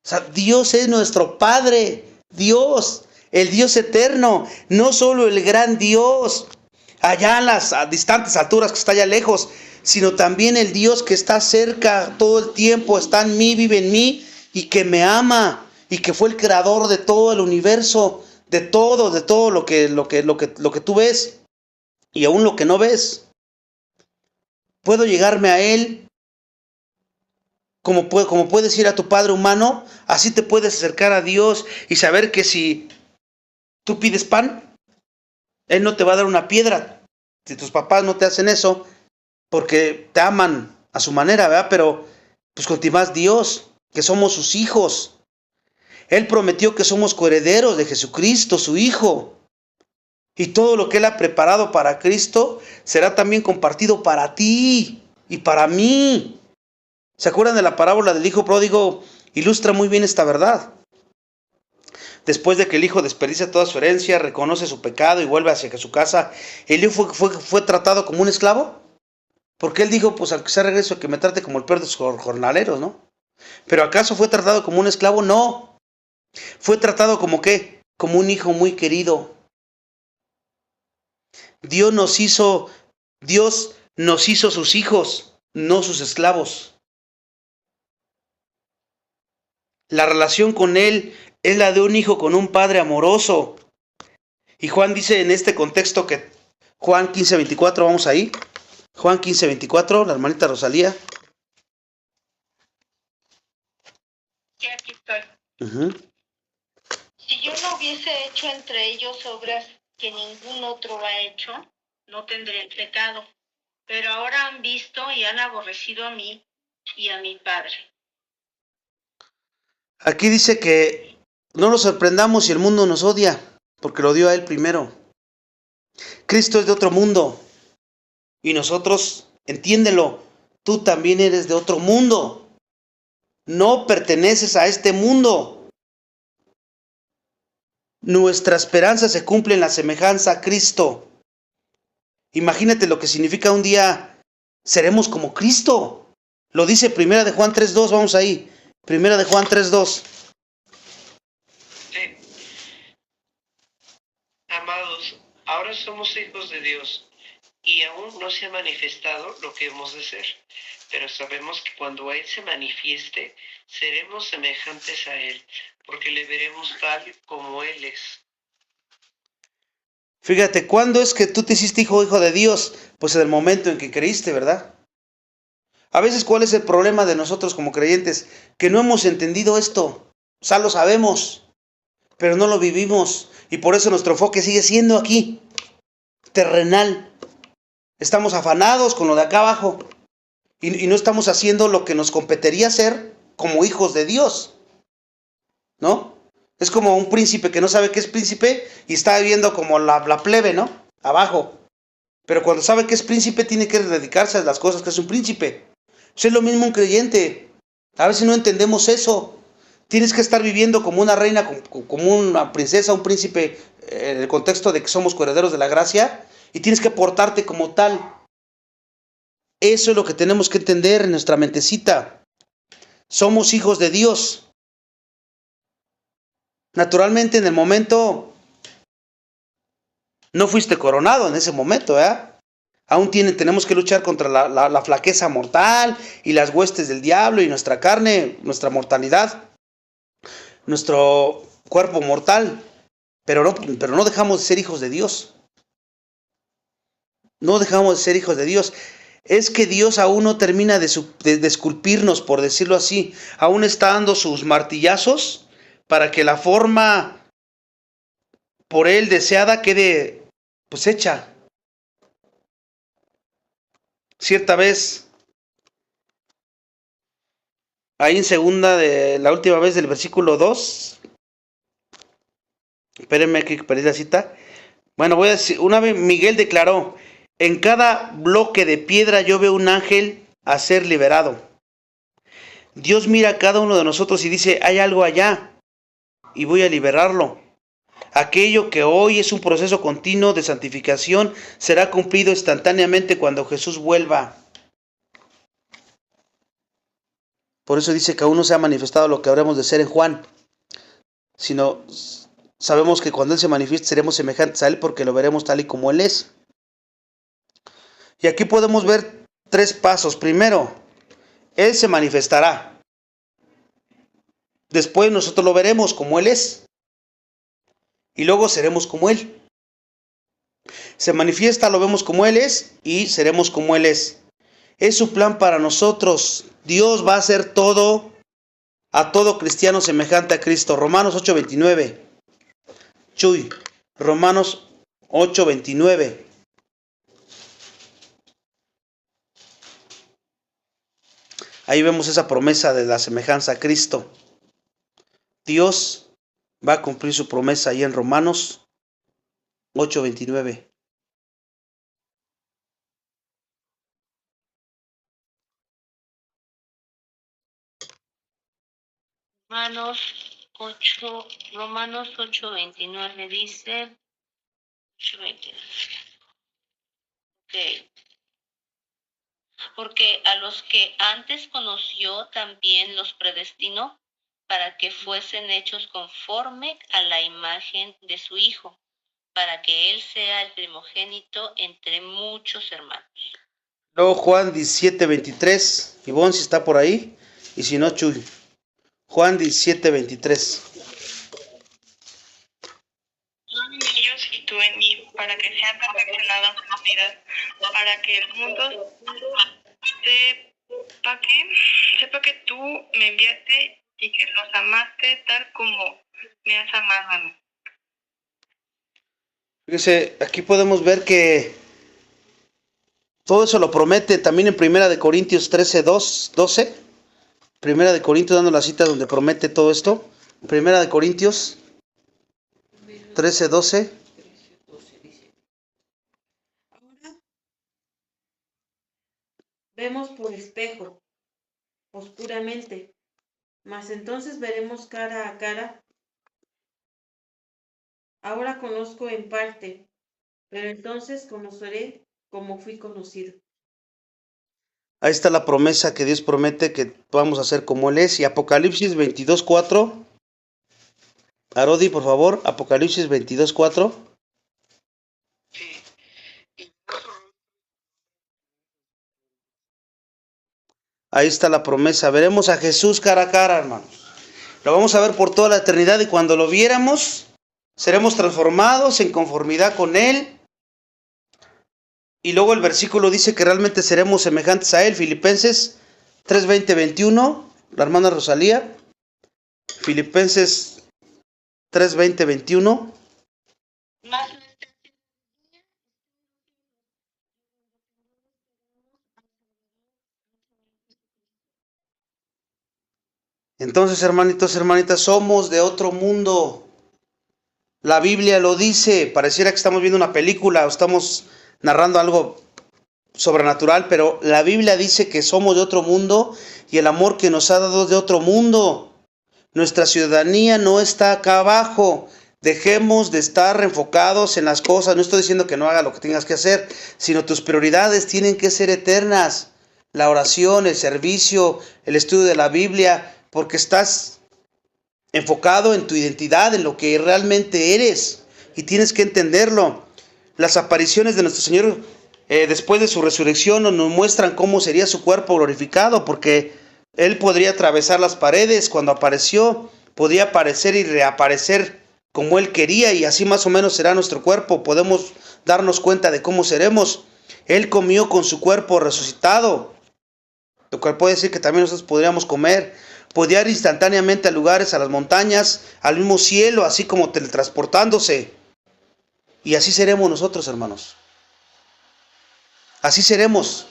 [SPEAKER 2] O sea, Dios es nuestro Padre. Dios, el Dios eterno, no solo el gran Dios, allá en las distantes alturas que está allá lejos, sino también el Dios que está cerca todo el tiempo, está en mí, vive en mí y que me ama y que fue el creador de todo el universo, de todo lo que tú ves y aún lo que no ves. Puedo llegarme a Él como puedes ir a tu Padre humano, así te puedes acercar a Dios y saber que si tú pides pan, Él no te va a dar una piedra. Si tus papás no te hacen eso, porque te aman a su manera, ¿verdad? Pero pues continúas Dios, que somos sus hijos. Él prometió que somos coherederos de Jesucristo, su Hijo. Y todo lo que Él ha preparado para Cristo será también compartido para ti y para mí. ¿Se acuerdan de la parábola del hijo pródigo? Ilustra muy bien esta verdad. Después de que el hijo desperdicia toda su herencia, reconoce su pecado y vuelve hacia su casa, ¿el hijo fue tratado como un esclavo? Porque él dijo, pues al que sea regreso, que me trate como el peor de sus jornaleros, ¿no? ¿Pero acaso fue tratado como un esclavo? No. Fue tratado como ¿qué? Como un hijo muy querido. Dios nos hizo sus hijos, no sus esclavos. La relación con Él es la de un hijo con un padre amoroso. Y Juan dice en este contexto que Juan 15:24, vamos ahí. Juan 15:24, la hermanita Rosalía.
[SPEAKER 3] Sí, aquí estoy.
[SPEAKER 2] Uh-huh.
[SPEAKER 3] Si yo no hubiese hecho entre ellos obras que ningún otro ha hecho, no tendrían pecado. Pero ahora han visto y han aborrecido a mí y a mi Padre.
[SPEAKER 2] Aquí dice que no nos sorprendamos si el mundo nos odia, porque lo dio a Él primero. Cristo es de otro mundo. Y nosotros, entiéndelo, tú también eres de otro mundo. No perteneces a este mundo. Nuestra esperanza se cumple en la semejanza a Cristo. Imagínate lo que significa un día seremos como Cristo. Lo dice 1 de Juan 3:2, vamos ahí. 1 de Juan 3:2.
[SPEAKER 4] Sí. Amados, ahora somos hijos de Dios y aún no se ha manifestado lo que hemos de ser. Pero sabemos que cuando Él se manifieste, seremos semejantes a Él, porque le veremos tal como Él es.
[SPEAKER 2] Fíjate, ¿cuándo es que tú te hiciste hijo de Dios? Pues en el momento en que creíste, ¿verdad? A veces, ¿cuál es el problema de nosotros como creyentes? Que no hemos entendido esto. O sea, lo sabemos, pero no lo vivimos. Y por eso nuestro enfoque sigue siendo aquí, terrenal. Estamos afanados con lo de acá abajo. Y no estamos haciendo lo que nos competiría hacer como hijos de Dios. ¿No? Es como un príncipe que no sabe qué es príncipe y está viviendo como la plebe, ¿no? Abajo. Pero cuando sabe que es príncipe, tiene que dedicarse a las cosas que es un príncipe. Pues es lo mismo un creyente. A veces no entendemos eso. Tienes que estar viviendo como una reina, como una princesa, un príncipe, en el contexto de que somos coherederos de la gracia, y tienes que portarte como tal. Eso es lo que tenemos que entender en nuestra mentecita. Somos hijos de Dios. Naturalmente, en el momento, no fuiste coronado en ese momento, ¿eh? Aún tenemos que luchar contra la flaqueza mortal y las huestes del diablo y nuestra carne, nuestra mortalidad, nuestro cuerpo mortal. Pero no dejamos de ser hijos de Dios. No dejamos de ser hijos de Dios. es que Dios aún no termina de esculpirnos, por decirlo así. Aún está dando sus martillazos para que la forma por Él deseada quede pues hecha. Cierta vez, ahí en segunda de la última vez del versículo 2, espérenme que perdí la cita. Bueno, voy a decir, una vez Miguel declaró: en cada bloque de piedra yo veo un ángel a ser liberado. Dios mira a cada uno de nosotros y dice: hay algo allá y voy a liberarlo. Aquello que hoy es un proceso continuo de santificación será cumplido instantáneamente cuando Jesús vuelva. Por eso dice que aún no se ha manifestado lo que habremos de ser en Juan, sino sabemos que cuando Él se manifieste seremos semejantes a Él porque lo veremos tal y como Él es. Y aquí podemos ver 3 pasos. Primero, Él se manifestará. Después nosotros lo veremos como Él es. Y luego seremos como Él. Se manifiesta, lo vemos como Él es y seremos como Él es. Es su plan para nosotros. Dios va a hacer todo, a todo cristiano semejante a Cristo. Romanos 8:29. Chuy, Romanos 8:29. Ahí vemos esa promesa de la semejanza a Cristo. Dios va a cumplir su promesa ahí en Romanos 8:29.
[SPEAKER 1] Romanos 8:29 dice, 8:29. Okay. Porque a los que antes conoció también los predestinó para que fuesen hechos conforme a la imagen de su Hijo, para que Él sea el primogénito entre muchos hermanos.
[SPEAKER 2] Luego Juan 17:23. Ivonne, si está por ahí, y si no, Chuy. Juan 17:23.
[SPEAKER 6] Yo en ellos y tú en mí, para que sean perfeccionados en unidad, para que el mundo sepa que tú me enviaste y que los amaste tal como me has amado a mí.
[SPEAKER 2] Fíjese, aquí podemos ver que todo eso lo promete también en 1 Corintios 13:12. 1 Corintios, dando la cita donde promete todo esto. 1 Corintios 13:12.
[SPEAKER 5] Ahora vemos por espejo, oscuramente, mas entonces veremos cara a cara. Ahora conozco en parte, pero entonces conoceré como fui conocido.
[SPEAKER 2] Ahí está la promesa que Dios promete que vamos a ser como Él es. Y Apocalipsis 22:4. Arodi, por favor, Apocalipsis 22:4. Ahí está la promesa. Veremos a Jesús cara a cara, hermanos. Lo vamos a ver por toda la eternidad y cuando lo viéramos, seremos transformados en conformidad con Él. Y luego el versículo dice que realmente seremos semejantes a Él. Filipenses 3:20-21. La hermana Rosalía. Filipenses 3:20-21. Entonces, hermanitos, hermanitas, somos de otro mundo. La Biblia lo dice. Pareciera que estamos viendo una película o estamos narrando algo sobrenatural, pero la Biblia dice que somos de otro mundo y el amor que nos ha dado es de otro mundo. Nuestra ciudadanía no está acá abajo. Dejemos de estar enfocados en las cosas. No estoy diciendo que no hagas lo que tengas que hacer, sino tus prioridades tienen que ser eternas. La oración, el servicio, el estudio de la Biblia, porque estás enfocado en tu identidad, en lo que realmente eres, y tienes que entenderlo. Las apariciones de nuestro Señor después de su resurrección nos muestran cómo sería su cuerpo glorificado, porque Él podría atravesar las paredes. Cuando apareció, podía aparecer y reaparecer como Él quería, y así más o menos será nuestro cuerpo. Podemos darnos cuenta de cómo seremos. Él comió con su cuerpo resucitado, lo cual puede decir que también nosotros podríamos comer. Podía ir instantáneamente a lugares, a las montañas, al mismo cielo, así como teletransportándose. Y así seremos nosotros, hermanos. Así seremos.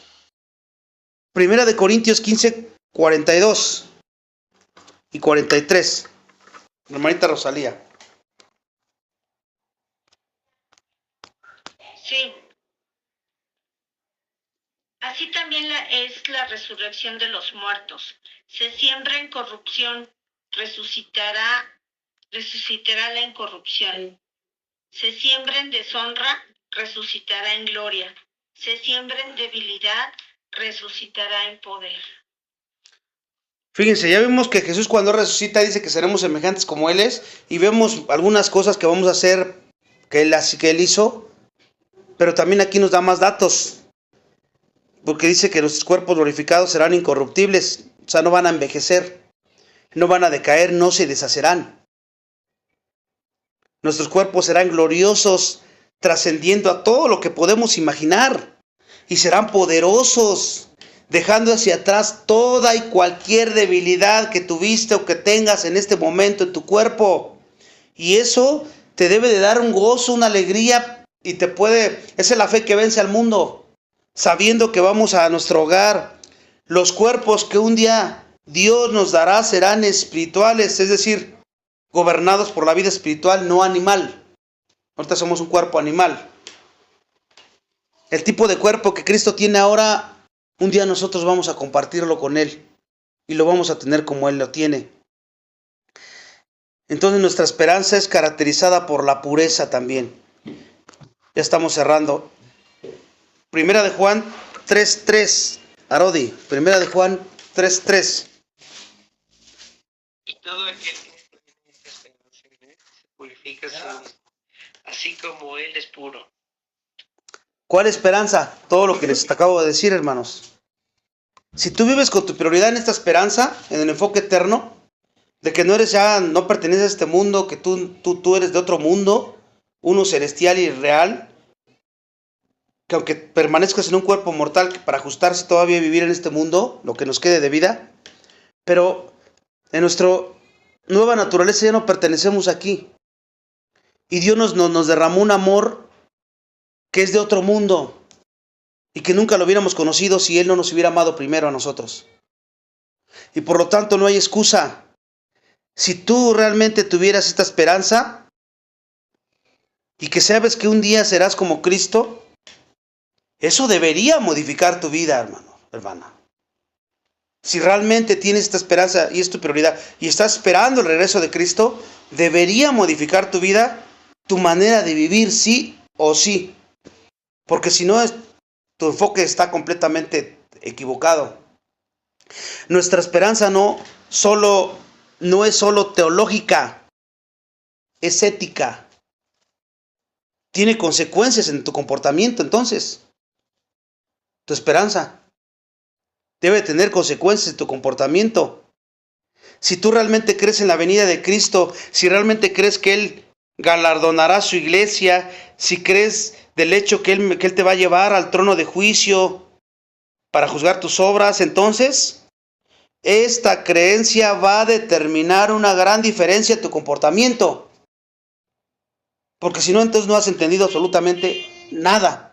[SPEAKER 2] Primera de Corintios 15, 42 y 43. Hermanita Rosalía.
[SPEAKER 3] Sí. Así también es la resurrección de los muertos. Se siembra en corrupción, resucitará la incorrupción. Se siembra en deshonra, resucitará en gloria. Se siembra en debilidad, resucitará en poder.
[SPEAKER 2] Fíjense, ya vimos que Jesús cuando resucita dice que seremos semejantes como Él es, y vemos algunas cosas que vamos a hacer que Él hizo, pero también aquí nos da más datos, porque dice que nuestros cuerpos glorificados serán incorruptibles, o sea, no van a envejecer, no van a decaer, no se deshacerán. Nuestros cuerpos serán gloriosos, trascendiendo a todo lo que podemos imaginar, y serán poderosos, dejando hacia atrás toda y cualquier debilidad que tuviste o que tengas en este momento en tu cuerpo. Y eso te debe de dar un gozo, una alegría, y esa es la fe que vence al mundo, sabiendo que vamos a nuestro hogar. Los cuerpos que un día Dios nos dará serán espirituales, es decir, gobernados por la vida espiritual, no animal. Ahorita somos un cuerpo animal. El tipo de cuerpo que Cristo tiene ahora, un día nosotros vamos a compartirlo con Él y lo vamos a tener como Él lo tiene. Entonces nuestra esperanza es caracterizada por la pureza también. Ya estamos cerrando. Primera de Juan 3:3. Arodi, Primera de Juan 3:3.
[SPEAKER 4] Y todo aquel que tiene esta esperanza en él se purifica a sí mismo, así como Él es puro.
[SPEAKER 2] ¿Cuál esperanza? Todo lo que les acabo de decir, hermanos. Si tú vives con tu prioridad en esta esperanza, en el enfoque eterno, de que no perteneces a este mundo, que tú eres de otro mundo, uno celestial y real, que aunque permanezcas en un cuerpo mortal para ajustarse todavía a vivir en este mundo, lo que nos quede de vida, pero en nuestra nueva naturaleza ya no pertenecemos aquí. Y Dios nos derramó un amor que es de otro mundo y que nunca lo hubiéramos conocido si Él no nos hubiera amado primero a nosotros. Y por lo tanto no hay excusa. Si tú realmente tuvieras esta esperanza y que sabes que un día serás como Cristo, eso debería modificar tu vida, hermana. Si realmente tienes esta esperanza y es tu prioridad y estás esperando el regreso de Cristo, debería modificar tu vida, tu manera de vivir, sí o sí. Porque si no, tu enfoque está completamente equivocado. Nuestra esperanza no es solo teológica, es ética. Tiene consecuencias en tu comportamiento, entonces. Tu esperanza debe tener consecuencias en tu comportamiento. Si tú realmente crees en la venida de Cristo, si realmente crees que Él galardonará a su iglesia, si crees del hecho que Él te va a llevar al trono de juicio para juzgar tus obras, entonces esta creencia va a determinar una gran diferencia en tu comportamiento. Porque si no, entonces no has entendido absolutamente nada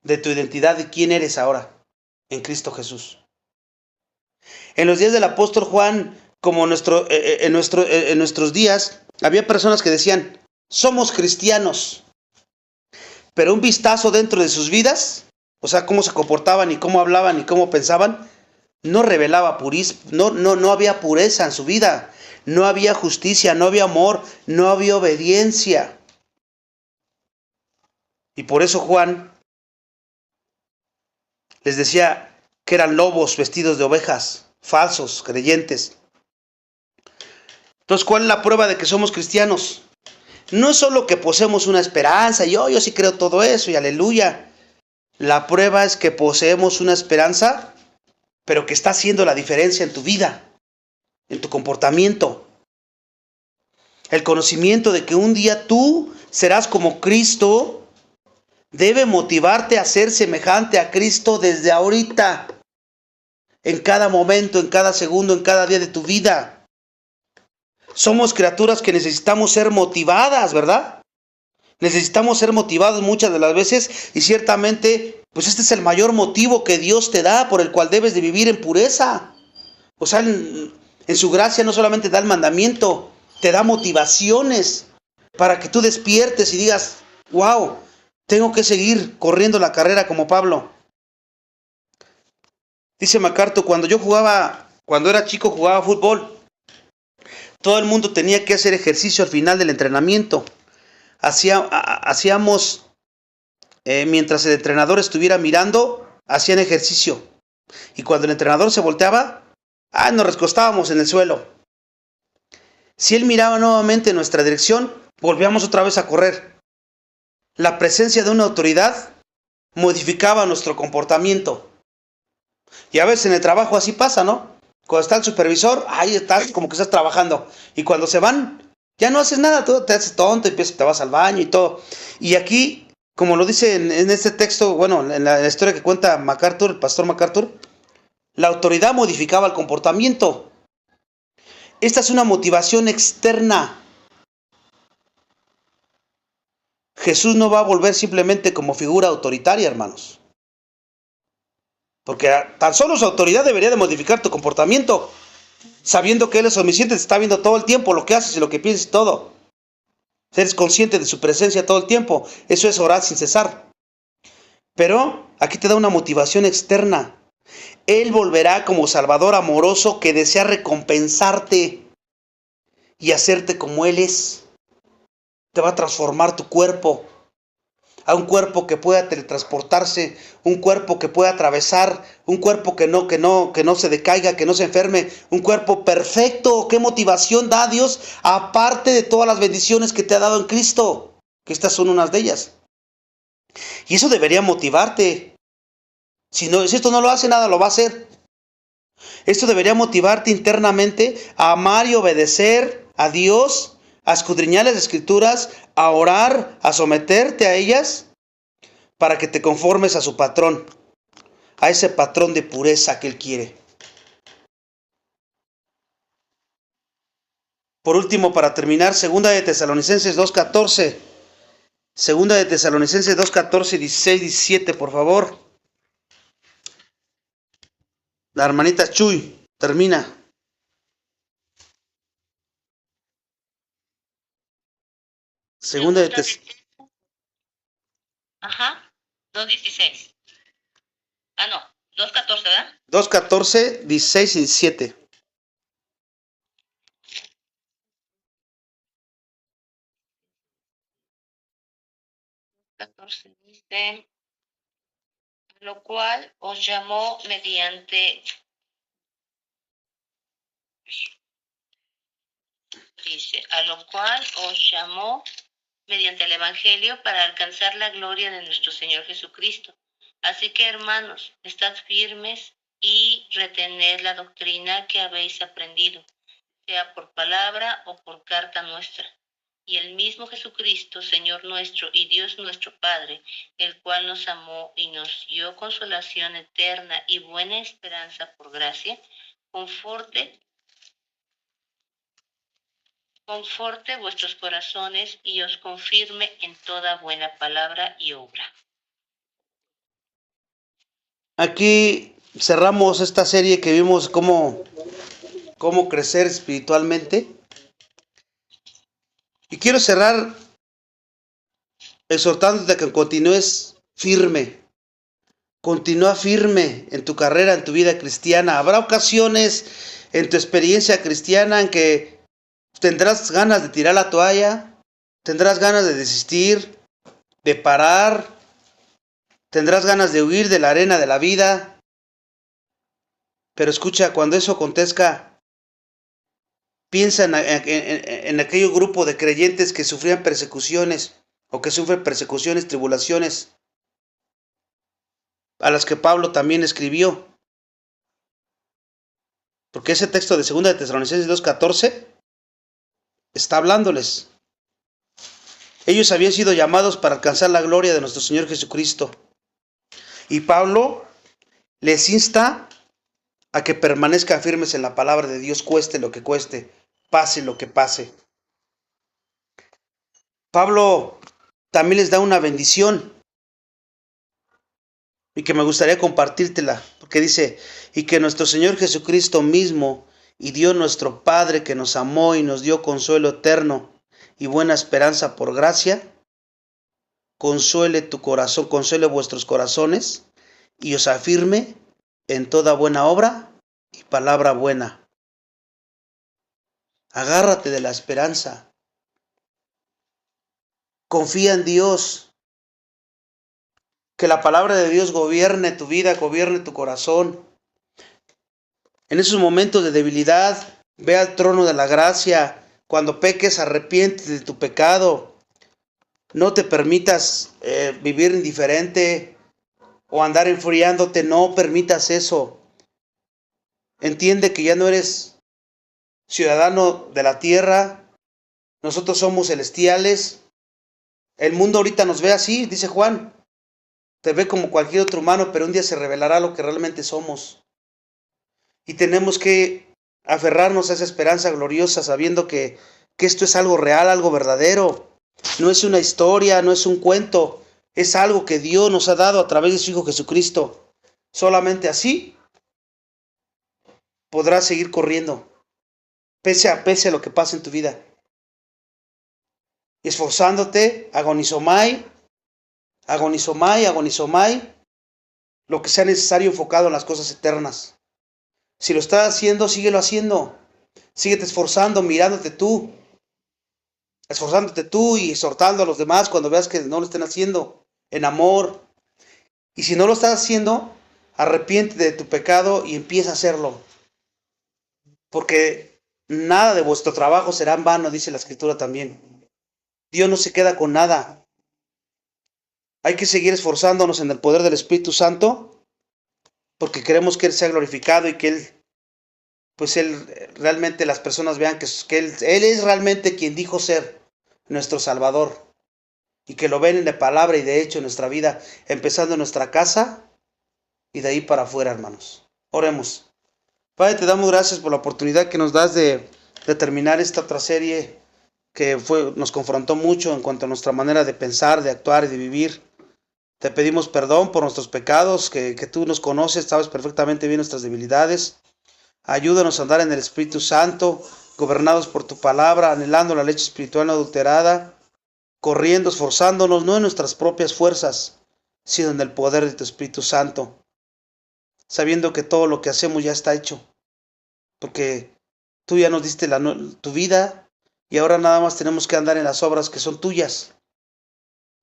[SPEAKER 2] de tu identidad, de quién eres ahora en Cristo Jesús. En los días del apóstol Juan, como en nuestros días, había personas que decían, somos cristianos. Pero un vistazo dentro de sus vidas, o sea, cómo se comportaban y cómo hablaban y cómo pensaban, no revelaba no había pureza en su vida, no había justicia, no había amor, no había obediencia. Y por eso Juan les decía que eran lobos vestidos de ovejas, falsos, creyentes. Entonces, ¿cuál es la prueba de que somos cristianos? No es solo que poseemos una esperanza, yo sí creo todo eso y aleluya. La prueba es que poseemos una esperanza, pero que está haciendo la diferencia en tu vida, en tu comportamiento. El conocimiento de que un día tú serás como Cristo debe motivarte a ser semejante a Cristo desde ahorita, en cada momento, en cada segundo, en cada día de tu vida. Somos criaturas que necesitamos ser motivadas, ¿verdad? Necesitamos ser motivados muchas de las veces, y ciertamente, pues este es el mayor motivo que Dios te da, por el cual debes de vivir en pureza. O sea, en su gracia no solamente da el mandamiento, te da motivaciones para que tú despiertes y digas, wow, tengo que seguir corriendo la carrera como Pablo. Dice MacArthur, cuando era chico jugaba fútbol. Todo el mundo tenía que hacer ejercicio al final del entrenamiento. Hacíamos, mientras el entrenador estuviera mirando, hacían ejercicio. Y cuando el entrenador se volteaba, nos recostábamos en el suelo. Si él miraba nuevamente en nuestra dirección, volvíamos otra vez a correr. La presencia de una autoridad modificaba nuestro comportamiento. Y a veces en el trabajo así pasa, ¿no? Cuando está el supervisor, ahí estás, como que estás trabajando. Y cuando se van, ya no haces nada, tú te haces tonto, te vas al baño y todo. Y aquí, como lo dice en este texto, bueno, en la historia que cuenta MacArthur, el pastor MacArthur, la autoridad modificaba el comportamiento. Esta es una motivación externa. Jesús no va a volver simplemente como figura autoritaria, hermanos. Porque tan solo su autoridad debería de modificar tu comportamiento. Sabiendo que Él es omnisciente, te está viendo todo el tiempo, lo que haces y lo que piensas y todo. Eres consciente de su presencia todo el tiempo. Eso es orar sin cesar. Pero aquí te da una motivación externa. Él volverá como Salvador amoroso que desea recompensarte y hacerte como Él es. Te va a transformar tu cuerpo a un cuerpo que pueda teletransportarse, un cuerpo que pueda atravesar, un cuerpo que no se decaiga, que no se enferme, un cuerpo perfecto. ¿Qué motivación da Dios? Aparte de todas las bendiciones que te ha dado en Cristo, que estas son unas de ellas. Y eso debería motivarte. Si esto no lo hace, nada lo va a hacer. Esto debería motivarte internamente a amar y obedecer a Dios, a escudriñar las Escrituras, a orar, a someterte a ellas, para que te conformes a su patrón, a ese patrón de pureza que Él quiere. Por último, para terminar, 2 de Tesalonicenses 2:14. 2 de Tesalonicenses 2:14, 16, 17, por favor. La hermanita Chuy termina. Segunda de Tesalonicenses.
[SPEAKER 1] 2:16. No, 2:14, ¿verdad?
[SPEAKER 2] 2:14, 16 y 17.
[SPEAKER 1] Dice, lo cual os llamó mediante el Evangelio para alcanzar la gloria de nuestro Señor Jesucristo. Así que, hermanos, estad firmes y retened la doctrina que habéis aprendido, sea por palabra o por carta nuestra. Y el mismo Jesucristo, Señor nuestro y Dios nuestro Padre, el cual nos amó y nos dio consolación eterna y buena esperanza por gracia, conforte vuestros corazones y os confirme en toda buena palabra y obra.
[SPEAKER 2] Aquí cerramos esta serie que vimos cómo crecer espiritualmente. Y quiero cerrar exhortándote a que continúes firme. Continúa firme en tu carrera, en tu vida cristiana. Habrá ocasiones en tu experiencia cristiana en que tendrás ganas de tirar la toalla, tendrás ganas de desistir, de parar, tendrás ganas de huir de la arena de la vida. Pero escucha, cuando eso acontezca, piensa en aquel grupo de creyentes que sufrían persecuciones o que sufren persecuciones, tribulaciones, a las que Pablo también escribió. Porque ese texto de 2 de Tesalonicenses 2:14 está hablándoles. Ellos habían sido llamados para alcanzar la gloria de nuestro Señor Jesucristo. Y Pablo les insta a que permanezcan firmes en la palabra de Dios, cueste lo que cueste, pase lo que pase. Pablo también les da una bendición y que me gustaría compartírtela, porque dice, y que nuestro Señor Jesucristo mismo y Dios nuestro Padre, que nos amó y nos dio consuelo eterno y buena esperanza por gracia, consuele tu corazón, consuele vuestros corazones y os afirme en toda buena obra y palabra buena. Agárrate de la esperanza. Confía en Dios. Que la palabra de Dios gobierne tu vida, gobierne tu corazón. En esos momentos de debilidad, ve al trono de la gracia. Cuando peques, arrepiéntete de tu pecado. No te permitas vivir indiferente o andar enfriándote. No permitas eso. Entiende que ya no eres ciudadano de la tierra. Nosotros somos celestiales. El mundo ahorita nos ve así, dice Juan. Te ve como cualquier otro humano, pero un día se revelará lo que realmente somos. Y tenemos que aferrarnos a esa esperanza gloriosa, sabiendo que esto es algo real, algo verdadero. No es una historia, no es un cuento. Es algo que Dios nos ha dado a través de su Hijo Jesucristo. Solamente así podrás seguir corriendo, pese a lo que pase en tu vida. Esforzándote, agonizomai, lo que sea necesario enfocado en las cosas eternas. Si lo estás haciendo, síguelo haciendo. Síguete esforzando, esforzándote tú y exhortando a los demás cuando veas que no lo estén haciendo, en amor. Y si no lo estás haciendo, arrepiéntete de tu pecado y empieza a hacerlo. Porque nada de vuestro trabajo será en vano, dice la Escritura también. Dios no se queda con nada. Hay que seguir esforzándonos en el poder del Espíritu Santo, porque queremos que Él sea glorificado y que Él realmente las personas vean que Él es realmente quien dijo ser nuestro Salvador, y que lo ven en la palabra y de hecho en nuestra vida, empezando en nuestra casa y de ahí para afuera, hermanos. Oremos. Padre, te damos gracias por la oportunidad que nos das de terminar esta otra serie que nos confrontó mucho en cuanto a nuestra manera de pensar, de actuar y de vivir. Te pedimos perdón por nuestros pecados, que tú nos conoces, sabes perfectamente bien nuestras debilidades. Ayúdanos a andar en el Espíritu Santo, gobernados por tu palabra, anhelando la leche espiritual no adulterada, corriendo, esforzándonos, no en nuestras propias fuerzas, sino en el poder de tu Espíritu Santo, sabiendo que todo lo que hacemos ya está hecho, porque tú ya nos diste tu vida y ahora nada más tenemos que andar en las obras que son tuyas.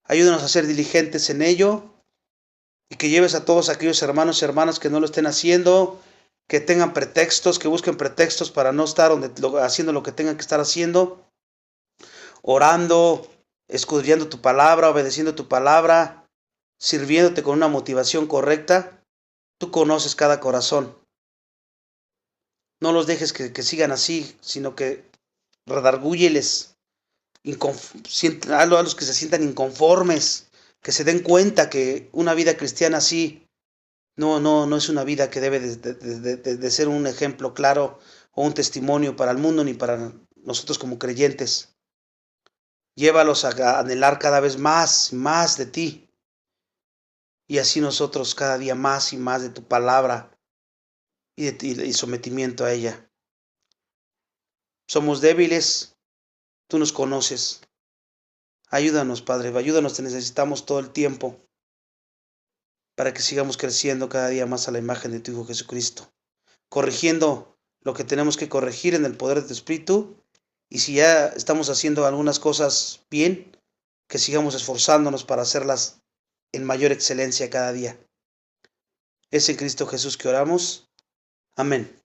[SPEAKER 2] Ayúdanos a ser diligentes en ello y que lleves a todos aquellos hermanos y hermanas que no lo estén haciendo, que tengan pretextos, que busquen pretextos para no estar haciendo lo que tengan que estar haciendo, orando, escudriñando tu palabra, obedeciendo tu palabra, sirviéndote con una motivación correcta. Tú conoces cada corazón. No los dejes que sigan así, sino que redargúyeles a los que se sientan inconformes, que se den cuenta que una vida cristiana así no es una vida que debe de ser un ejemplo claro o un testimonio para el mundo ni para nosotros como creyentes. Llévalos a anhelar cada vez más de ti, y así nosotros cada día más y más de tu palabra y sometimiento a ella. Somos débiles, tú nos conoces. Ayúdanos, Padre, ayúdanos, te necesitamos todo el tiempo para que sigamos creciendo cada día más a la imagen de tu Hijo Jesucristo, corrigiendo lo que tenemos que corregir en el poder de tu Espíritu, y si ya estamos haciendo algunas cosas bien, que sigamos esforzándonos para hacerlas en mayor excelencia cada día. Es en Cristo Jesús que oramos. Amén.